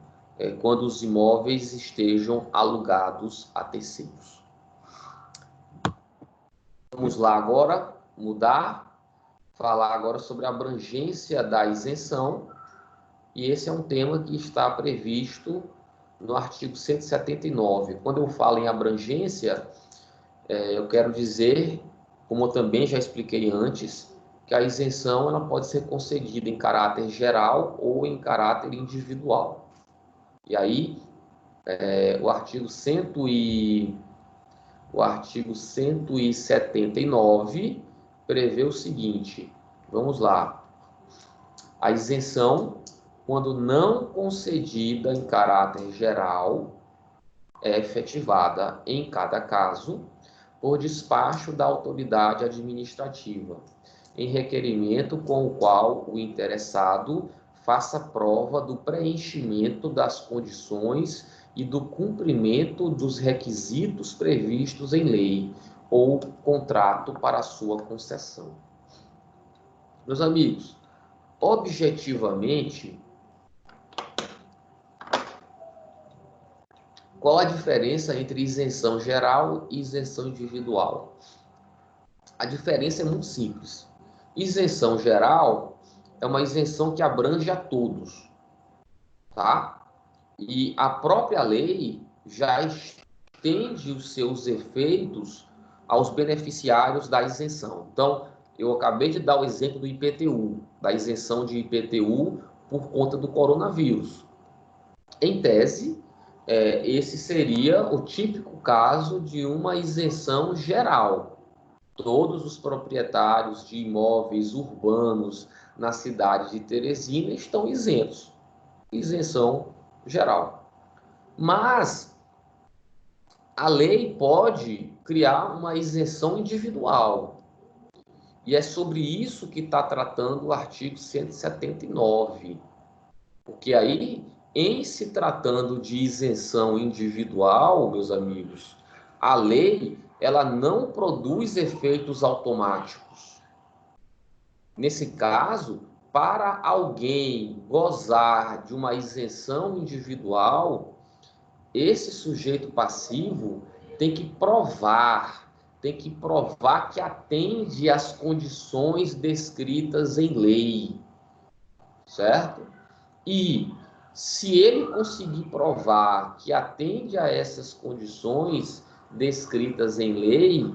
Quando os imóveis estejam alugados a terceiros. Vamos lá agora, falar agora sobre a abrangência da isenção, e esse é um tema que está previsto no artigo 179. Quando eu falo em abrangência, eu quero dizer, como eu também já expliquei antes, que a isenção ela pode ser concedida em caráter geral ou em caráter individual. E aí, o artigo 179 prevê o seguinte, vamos lá, a isenção, quando não concedida em caráter geral, é efetivada, em cada caso, por despacho da autoridade administrativa, em requerimento com o qual o interessado faça prova do preenchimento das condições e do cumprimento dos requisitos previstos em lei ou contrato para sua concessão. Meus amigos, objetivamente, qual a diferença entre isenção geral e isenção individual? A diferença é muito simples. Isenção geral é uma isenção que abrange a todos, tá? E a própria lei já estende os seus efeitos aos beneficiários da isenção. Então, eu acabei de dar o exemplo do IPTU, da isenção de IPTU por conta do coronavírus. Em tese, esse seria o típico caso de uma isenção geral. Todos os proprietários de imóveis urbanos na cidade de Teresina estão isentos. Isenção geral. Mas a lei pode criar uma isenção individual. E é sobre isso que está tratando o artigo 179. Porque aí, em se tratando de isenção individual, meus amigos, a lei ela não produz efeitos automáticos. Nesse caso, para alguém gozar de uma isenção individual, esse sujeito passivo tem que provar que atende às condições descritas em lei, certo? E se ele conseguir provar que atende a essas condições descritas em lei,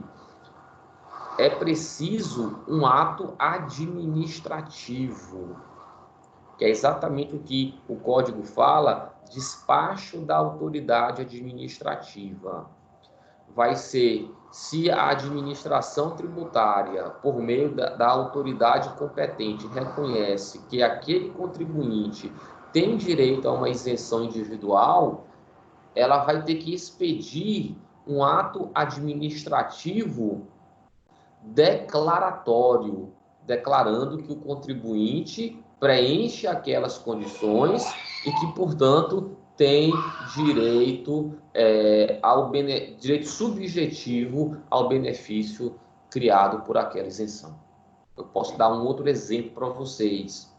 é preciso um ato administrativo, que é exatamente o que o Código fala, despacho da autoridade administrativa. Vai ser se a administração tributária, por meio da autoridade competente, reconhece que aquele contribuinte tem direito a uma isenção individual, ela vai ter que expedir um ato administrativo declaratório, declarando que o contribuinte preenche aquelas condições e que, portanto, tem direito, direito subjetivo ao benefício criado por aquela isenção. Eu posso dar um outro exemplo para vocês.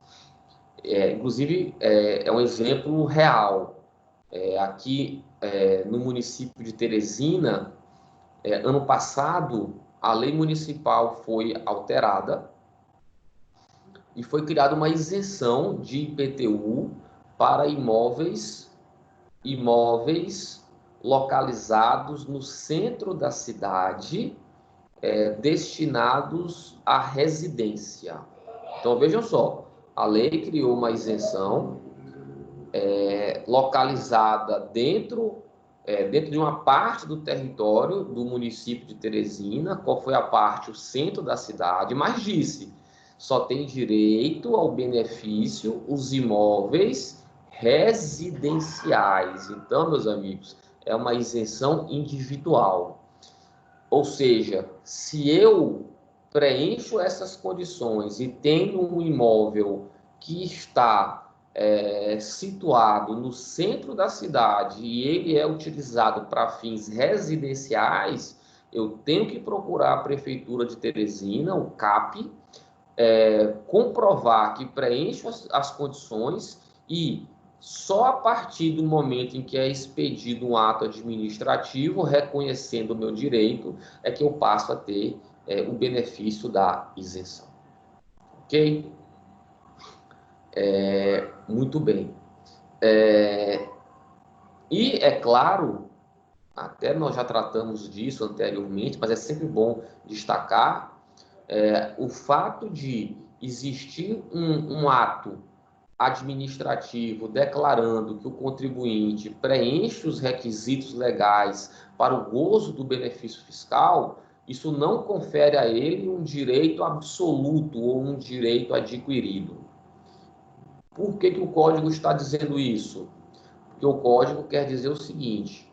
Inclusive, é um exemplo real. Aqui no município de Teresina, ano passado, a lei municipal foi alterada e foi criada uma isenção de IPTU para imóveis localizados no centro da cidade, destinados à residência. Então, vejam só, a lei criou uma isenção localizada dentro de uma parte do território do município de Teresina. Qual foi a parte? O centro da cidade, mas disse, só tem direito ao benefício os imóveis residenciais. Então, meus amigos, é uma isenção individual. Ou seja, se eu preencho essas condições e tenho um imóvel que está situado no centro da cidade e ele é utilizado para fins residenciais, eu tenho que procurar a Prefeitura de Teresina, o CAP, comprovar que preencho as condições e só a partir do momento em que é expedido um ato administrativo reconhecendo o meu direito é que eu passo a ter o benefício da isenção. Ok? Muito bem. E é claro, até nós já tratamos disso anteriormente, mas é sempre bom destacar o fato de existir um ato administrativo declarando que o contribuinte preenche os requisitos legais para o gozo do benefício fiscal, isso não confere a ele um direito absoluto ou um direito adquirido. Por que o código está dizendo isso? Porque o código quer dizer o seguinte: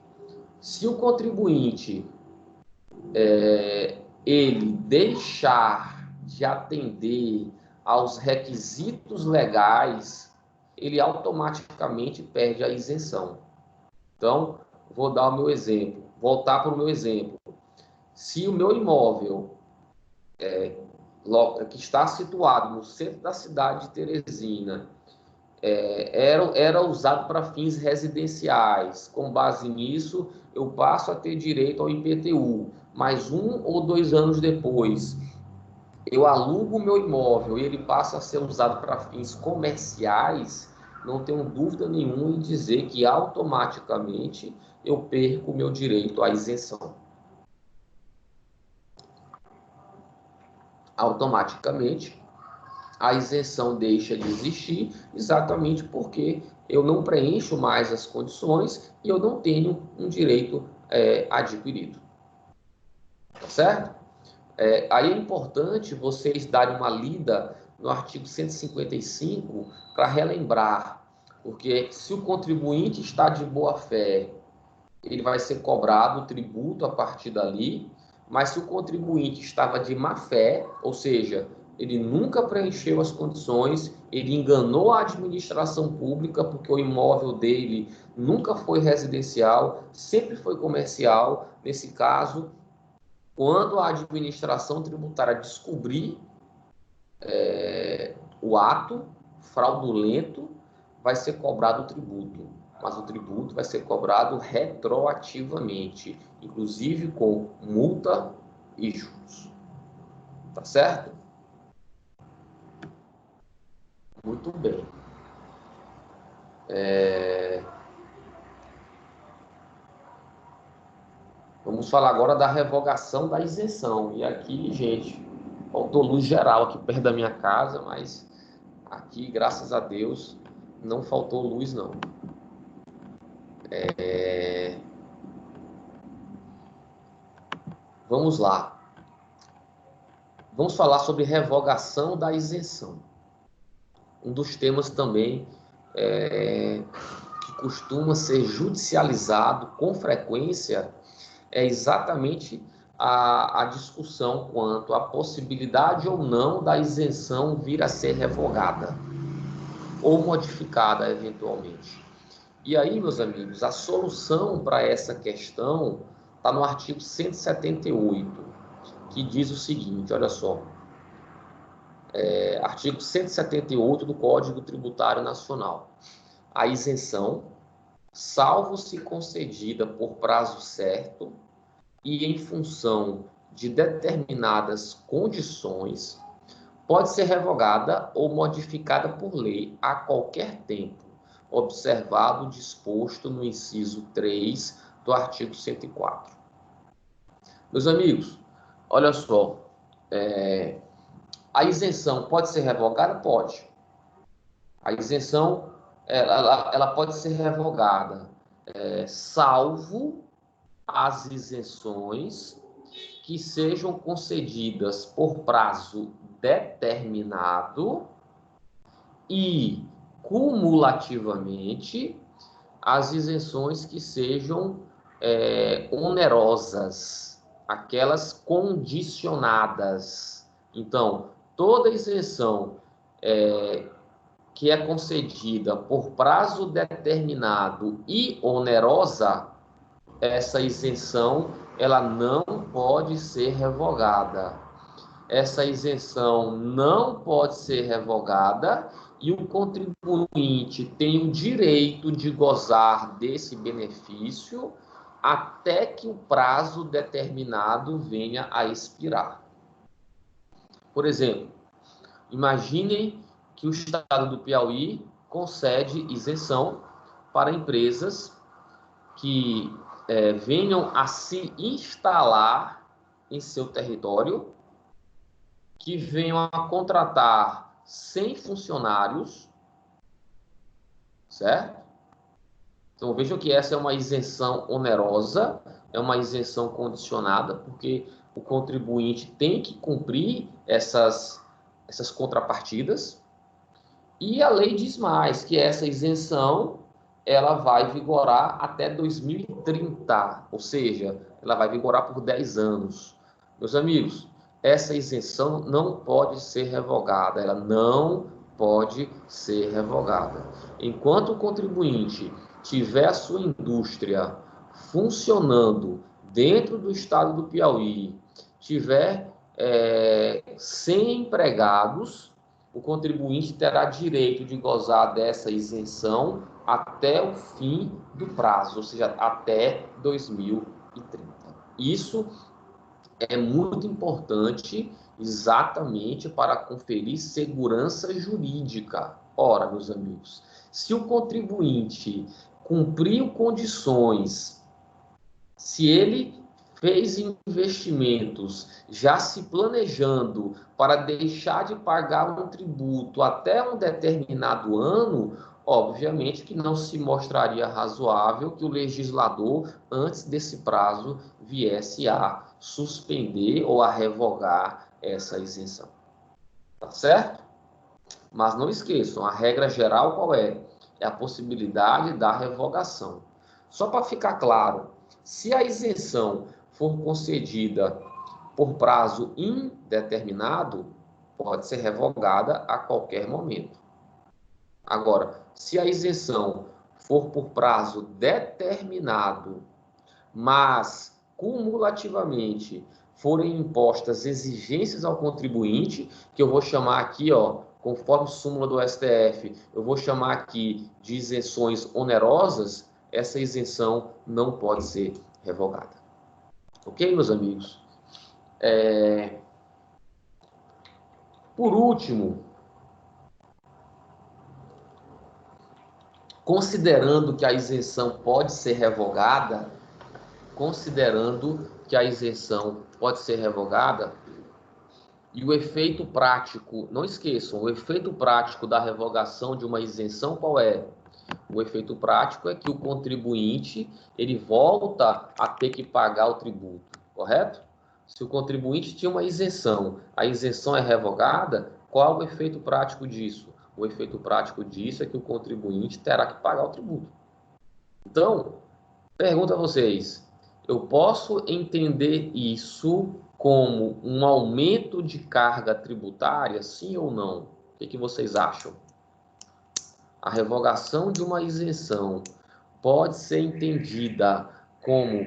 se o contribuinte ele deixar de atender aos requisitos legais, ele automaticamente perde a isenção. Então, vou dar o meu exemplo, voltar para o meu exemplo. Se o meu imóvel que está situado no centro da cidade de Teresina era usado para fins residenciais, com base nisso, eu passo a ter direito ao IPTU, mas 1 ou 2 anos depois, eu alugo o meu imóvel e ele passa a ser usado para fins comerciais, não tenho dúvida nenhuma em dizer que automaticamente eu perco o meu direito à isenção. Automaticamente, a isenção deixa de existir exatamente porque eu não preencho mais as condições e eu não tenho um direito adquirido. Tá certo? Aí é importante vocês darem uma lida no artigo 155 para relembrar, porque se o contribuinte está de boa fé, ele vai ser cobrado o tributo a partir dali, mas se o contribuinte estava de má fé, ou seja, ele nunca preencheu as condições, ele enganou a administração pública porque o imóvel dele nunca foi residencial, sempre foi comercial. Nesse caso, quando a administração tributária descobrir o ato fraudulento, vai ser cobrado o tributo, mas o tributo vai ser cobrado retroativamente, inclusive com multa e juros. Tá certo? Muito bem. Vamos falar agora da revogação da isenção. E aqui, gente, faltou luz geral aqui perto da minha casa, mas aqui, graças a Deus, não faltou luz, não. Vamos lá. Vamos falar sobre revogação da isenção. Um dos temas também que costuma ser judicializado com frequência é exatamente a discussão quanto à possibilidade ou não da isenção vir a ser revogada ou modificada eventualmente. E aí, meus amigos, a solução para essa questão está no artigo 178, que diz o seguinte, olha só, artigo 178 do Código Tributário Nacional. A isenção, salvo se concedida por prazo certo e em função de determinadas condições, pode ser revogada ou modificada por lei a qualquer tempo, observado o disposto no inciso 3 do artigo 104. Meus amigos, olha só, a isenção pode ser revogada? Pode. A isenção ela pode ser revogada, salvo as isenções que sejam concedidas por prazo determinado e, cumulativamente, as isenções que sejam onerosas, aquelas condicionadas. Então, toda isenção que é concedida por prazo determinado e onerosa, essa isenção ela não pode ser revogada. Essa isenção não pode ser revogada e o contribuinte tem o direito de gozar desse benefício até que o prazo determinado venha a expirar. Por exemplo, imaginem que o Estado do Piauí concede isenção para empresas que venham a se instalar em seu território, que venham a contratar 100 funcionários, certo? Então, vejam que essa é uma isenção onerosa, é uma isenção condicionada, porque o contribuinte tem que cumprir essas contrapartidas. E a lei diz mais, que essa isenção ela vai vigorar até 2030, ou seja, ela vai vigorar por 10 anos. Meus amigos, essa isenção não pode ser revogada, ela não pode ser revogada. Enquanto o contribuinte tiver a sua indústria funcionando dentro do estado do Piauí, tiver 100 empregados, o contribuinte terá direito de gozar dessa isenção até o fim do prazo, ou seja, até 2030. Isso é muito importante exatamente para conferir segurança jurídica. Ora, meus amigos, se o contribuinte cumpriu condições, se ele fez investimentos já se planejando para deixar de pagar um tributo até um determinado ano, obviamente que não se mostraria razoável que o legislador, antes desse prazo, viesse a suspender ou a revogar essa isenção. Tá certo? Mas não esqueçam, a regra geral qual é? É a possibilidade da revogação. Só para ficar claro, se a isenção for concedida por prazo indeterminado, pode ser revogada a qualquer momento. Agora, se a isenção for por prazo determinado, mas cumulativamente forem impostas exigências ao contribuinte, que eu vou chamar aqui, conforme súmula do STF, eu vou chamar aqui de isenções onerosas, essa isenção não pode ser revogada. Ok, meus amigos? Por último, considerando que a isenção pode ser revogada, e o efeito prático, não esqueçam, o efeito prático da revogação de uma isenção qual é? O efeito prático é que o contribuinte, ele volta a ter que pagar o tributo, correto? Se o contribuinte tinha uma isenção, a isenção é revogada, qual é o efeito prático disso? O efeito prático disso é que o contribuinte terá que pagar o tributo. Então, pergunto a vocês, eu posso entender isso como um aumento de carga tributária, sim ou não? O que vocês acham? A revogação de uma isenção pode ser entendida como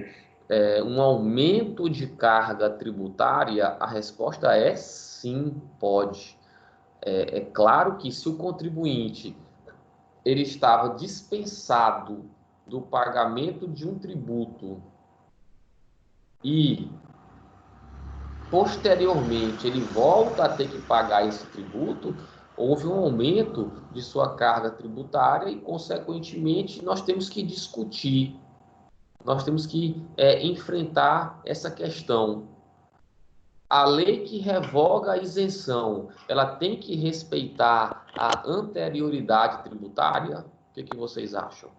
um aumento de carga tributária? A resposta é sim, pode. É claro que se o contribuinte ele estava dispensado do pagamento de um tributo e posteriormente ele volta a ter que pagar esse tributo, houve um aumento de sua carga tributária e, consequentemente, nós temos que discutir, nós temos que enfrentar essa questão. A lei que revoga a isenção, ela tem que respeitar a anterioridade tributária? que vocês acham?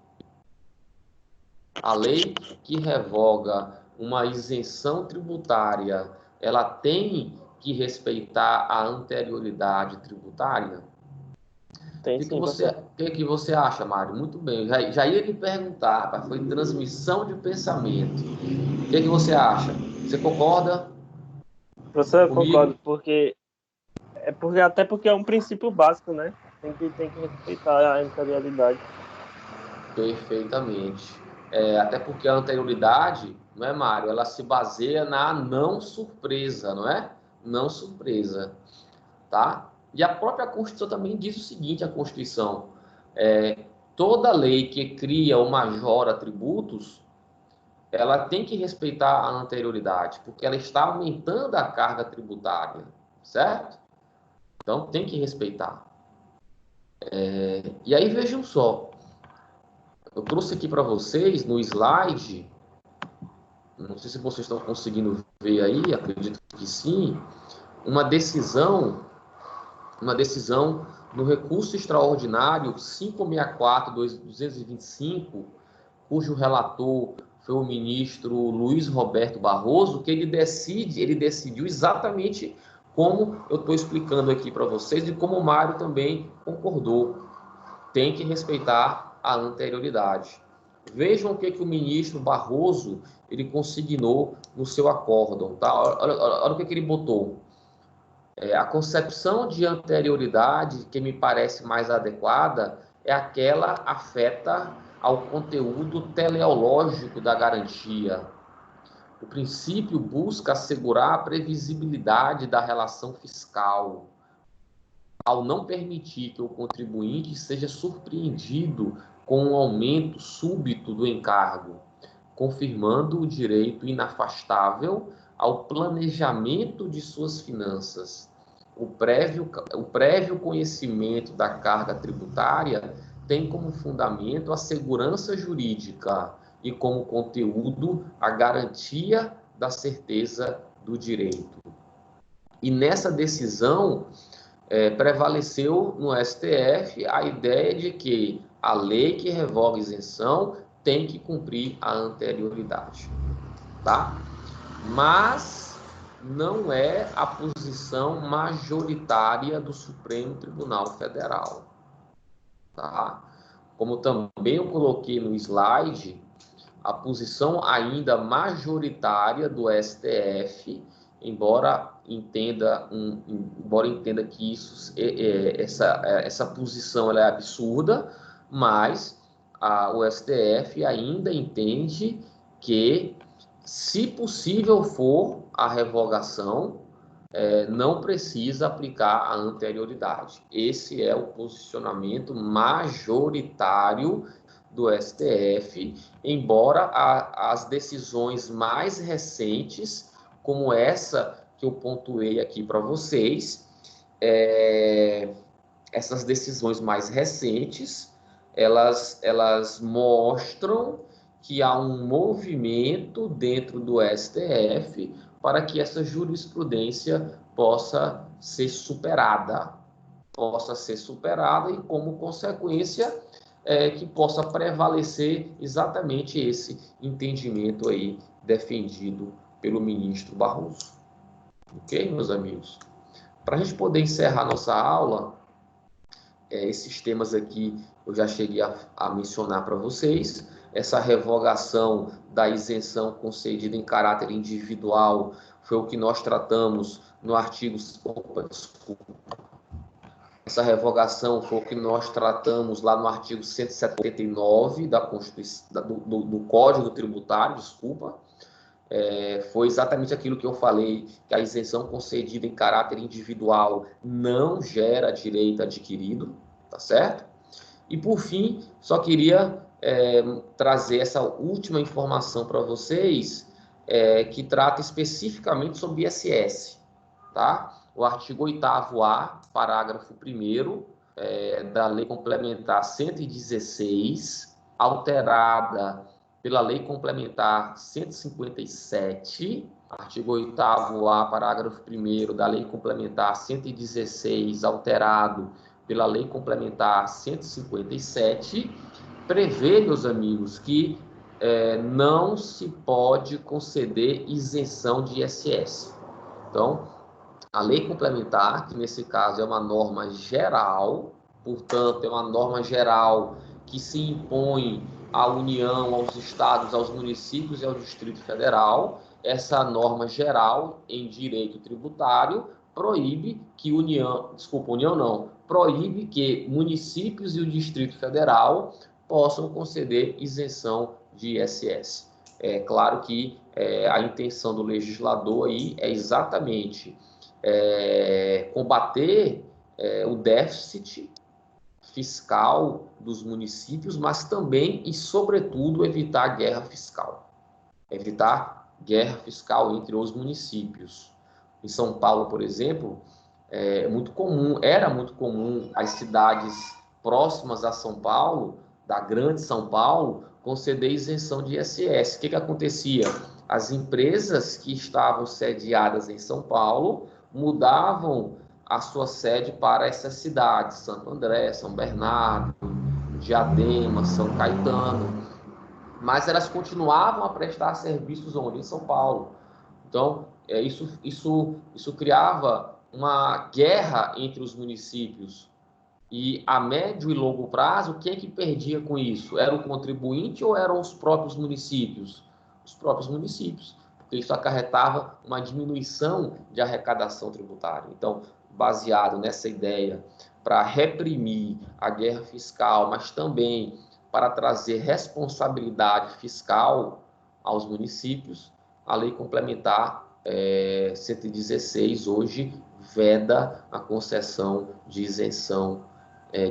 A lei que revoga uma isenção tributária, ela tem que respeitar a anterioridade tributária? Tem sim, professor. O que você acha, Mário? Muito bem. Já ia lhe perguntar, rapaz, foi transmissão de pensamento. O que você acha? Você concorda? Professor, eu comigo? concordo, até porque é um princípio básico, né? Tem que respeitar a anterioridade. Perfeitamente. Até porque a anterioridade, não é, Mário? Ela se baseia na não surpresa, não é? Não surpresa, tá? E a própria Constituição também diz o seguinte, a Constituição, toda lei que cria ou majora tributos, ela tem que respeitar a anterioridade, porque ela está aumentando a carga tributária, certo? Então, tem que respeitar. E aí, vejam só, eu trouxe aqui para vocês, no slide, não sei se vocês estão conseguindo ver aí, acredito que sim, uma decisão no recurso extraordinário 564-225, cujo relator foi o ministro Luiz Roberto Barroso, que ele decidiu exatamente como eu estou explicando aqui para vocês e como o Mário também concordou. Tem que respeitar a anterioridade. Vejam o que o ministro Barroso ele consignou no seu acórdão, tá? Olha o que ele botou. A concepção de anterioridade que me parece mais adequada é aquela afeta ao conteúdo teleológico da garantia. O princípio busca assegurar a previsibilidade da relação fiscal, ao não permitir que o contribuinte seja surpreendido com um aumento súbito do encargo, confirmando o direito inafastável ao planejamento de suas finanças. O prévio conhecimento da carga tributária tem como fundamento a segurança jurídica e como conteúdo a garantia da certeza do direito. E nessa decisão, prevaleceu no STF a ideia de que a lei que revoga isenção tem que cumprir a anterioridade, tá? Mas não é a posição majoritária do Supremo Tribunal Federal, tá? Como também eu coloquei no slide, a posição ainda majoritária do STF, embora entenda que essa posição ela é absurda, mas o STF ainda entende que, se possível for a revogação, não precisa aplicar a anterioridade. Esse é o posicionamento majoritário do STF, embora as decisões mais recentes, como essa que eu pontuei aqui para vocês, essas decisões mais recentes, elas mostram que há um movimento dentro do STF para que essa jurisprudência possa ser superada e, como consequência, que possa prevalecer exatamente esse entendimento aí defendido pelo ministro Barroso. Ok, meus amigos? Para a gente poder encerrar nossa aula, esses temas aqui eu já cheguei a mencionar para vocês. Essa revogação da isenção concedida em caráter individual foi o que nós tratamos no artigo... Essa revogação foi o que nós tratamos lá no artigo 179 da Constituição, do Código Tributário, foi exatamente aquilo que eu falei, que a isenção concedida em caráter individual não gera direito adquirido, tá certo? E, por fim, só queria trazer essa última informação para vocês, que trata especificamente sobre ISS, tá? O artigo 8º-A, parágrafo 1º, da Lei Complementar 116, alterada pela Lei Complementar 157, artigo 8º-A, parágrafo 1º da Lei Complementar 116, alterado pela Lei Complementar 157, prevê, meus amigos, que não se pode conceder isenção de ISS. Então, a Lei Complementar, que nesse caso é uma norma geral, portanto, é uma norma geral que se impõe à União, aos estados, aos municípios e ao Distrito Federal. Essa norma geral em direito tributário proíbe que proíbe que municípios e o Distrito Federal possam conceder isenção de ISS. É claro que a intenção do legislador aí é exatamente combater o déficit fiscal dos municípios, mas também e, sobretudo, evitar guerra fiscal. Evitar guerra fiscal entre os municípios. Em São Paulo, por exemplo, era muito comum as cidades próximas a São Paulo, da grande São Paulo, conceder isenção de ISS. O que acontecia? As empresas que estavam sediadas em São Paulo mudavam a sua sede para essas cidades, Santo André, São Bernardo, Diadema, São Caetano, mas elas continuavam a prestar serviços onde? Em São Paulo. Então, isso criava uma guerra entre os municípios. E a médio e longo prazo, quem é que perdia com isso? Era o contribuinte ou eram os próprios municípios? Os próprios municípios, porque isso acarretava uma diminuição de arrecadação tributária. Então, baseado nessa ideia, para reprimir a guerra fiscal, mas também para trazer responsabilidade fiscal aos municípios, a Lei Complementar 116 hoje veda a concessão de isenção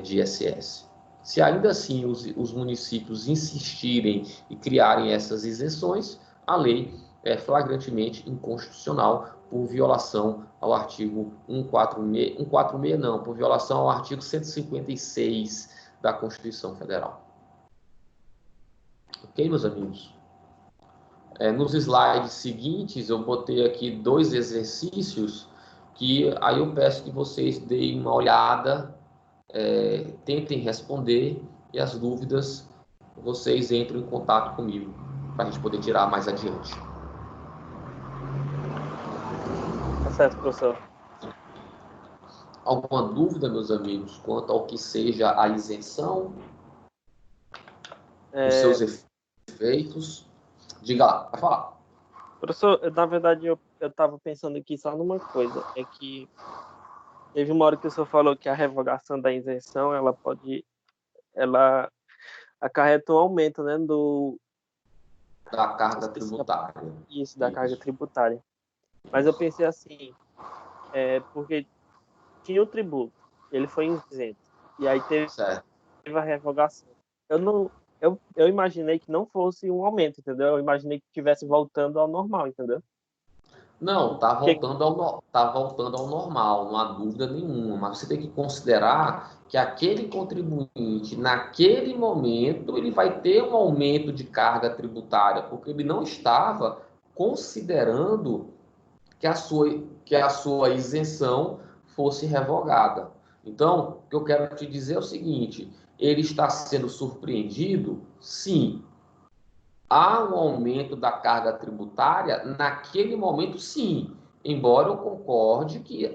de ISS. Se ainda assim os municípios insistirem e criarem essas isenções, a lei é flagrantemente inconstitucional por violação ao artigo 146 não, por violação ao artigo 156 da Constituição Federal. Ok, meus amigos? Nos slides seguintes, eu botei aqui 2 exercícios que aí eu peço que vocês deem uma olhada, tentem responder, e as dúvidas vocês entram em contato comigo para a gente poder tirar mais adiante. Tá certo, professor. Alguma dúvida, meus amigos, quanto ao que seja a isenção, os seus efeitos? Diga lá, vai falar. Professor, na verdade, eu estava pensando aqui só numa coisa, é que teve uma hora que o senhor falou que a revogação da isenção, ela acarreta um aumento, né, da carga tributária. Isso, da carga tributária. Mas eu pensei assim, porque tinha o tributo, ele foi isento, e aí teve a revogação. Eu imaginei que não fosse um aumento, entendeu? Eu imaginei que estivesse voltando ao normal, entendeu? Não, tá voltando ao normal, não há dúvida nenhuma. Mas você tem que considerar que aquele contribuinte, naquele momento, ele vai ter um aumento de carga tributária, porque ele não estava considerando que a sua isenção fosse revogada. Então, o que eu quero te dizer é o seguinte: ele está sendo surpreendido? Sim. Há um aumento da carga tributária naquele momento, sim, embora eu concorde que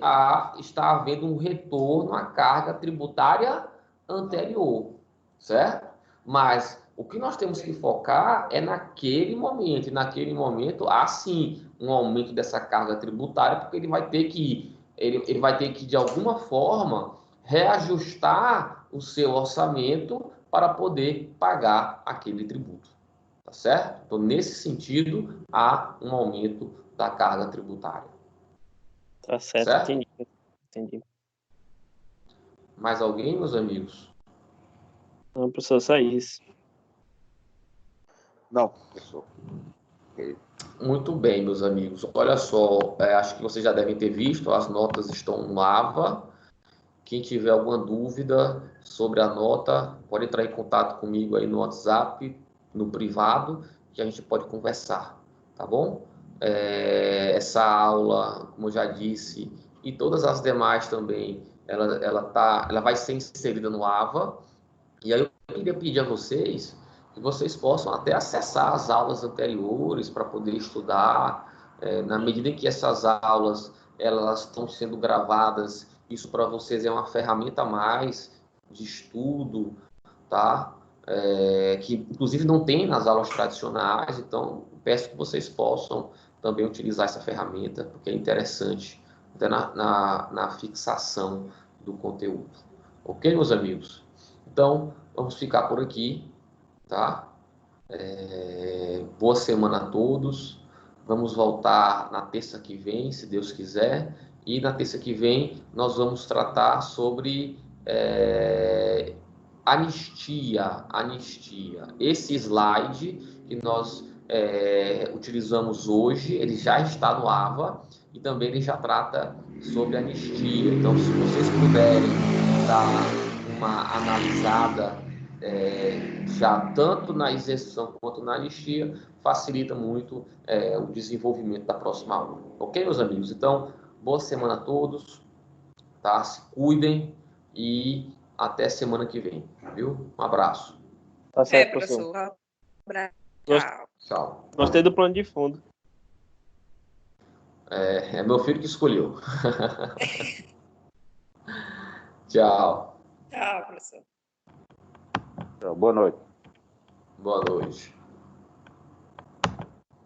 está havendo um retorno à carga tributária anterior, certo? Mas o que nós temos que focar é naquele momento, e naquele momento há sim um aumento dessa carga tributária, porque ele vai ter que de alguma forma reajustar o seu orçamento para poder pagar aquele tributo. Tá certo? Então, nesse sentido, há um aumento da carga tributária. Tá certo? Entendi. Mais alguém, meus amigos? Não, professor, só isso. Não, professor. Muito bem, meus amigos. Olha só, acho que vocês já devem ter visto, as notas estão no AVA. Quem tiver alguma dúvida sobre a nota, pode entrar em contato comigo aí no WhatsApp, no privado, que a gente pode conversar, tá bom? Essa aula, como eu já disse, e todas as demais também, ela vai ser inserida no AVA. E aí eu queria pedir a vocês que vocês possam até acessar as aulas anteriores para poder estudar. Na medida em que essas aulas elas estão sendo gravadas, isso para vocês é uma ferramenta a mais de estudo, tá? Que inclusive não tem nas aulas tradicionais, então peço que vocês possam também utilizar essa ferramenta, porque é interessante até na fixação do conteúdo. Ok, meus amigos? Então, vamos ficar por aqui, tá? Boa semana a todos. Vamos voltar na terça que vem, se Deus quiser. E na terça que vem nós vamos tratar sobre anistia. Esse slide que nós utilizamos hoje, ele já está no AVA e também ele já trata sobre anistia. Então, se vocês puderem dar uma analisada já tanto na isenção quanto na anistia, facilita muito o desenvolvimento da próxima aula. Ok, meus amigos? Então, boa semana a todos, tá? Se cuidem e até semana que vem, viu? Um abraço. Tá certo, professor. Tchau. Tchau. Gostei do plano de fundo. É meu filho que escolheu. Tchau. Tchau, professor. Boa noite. Boa noite.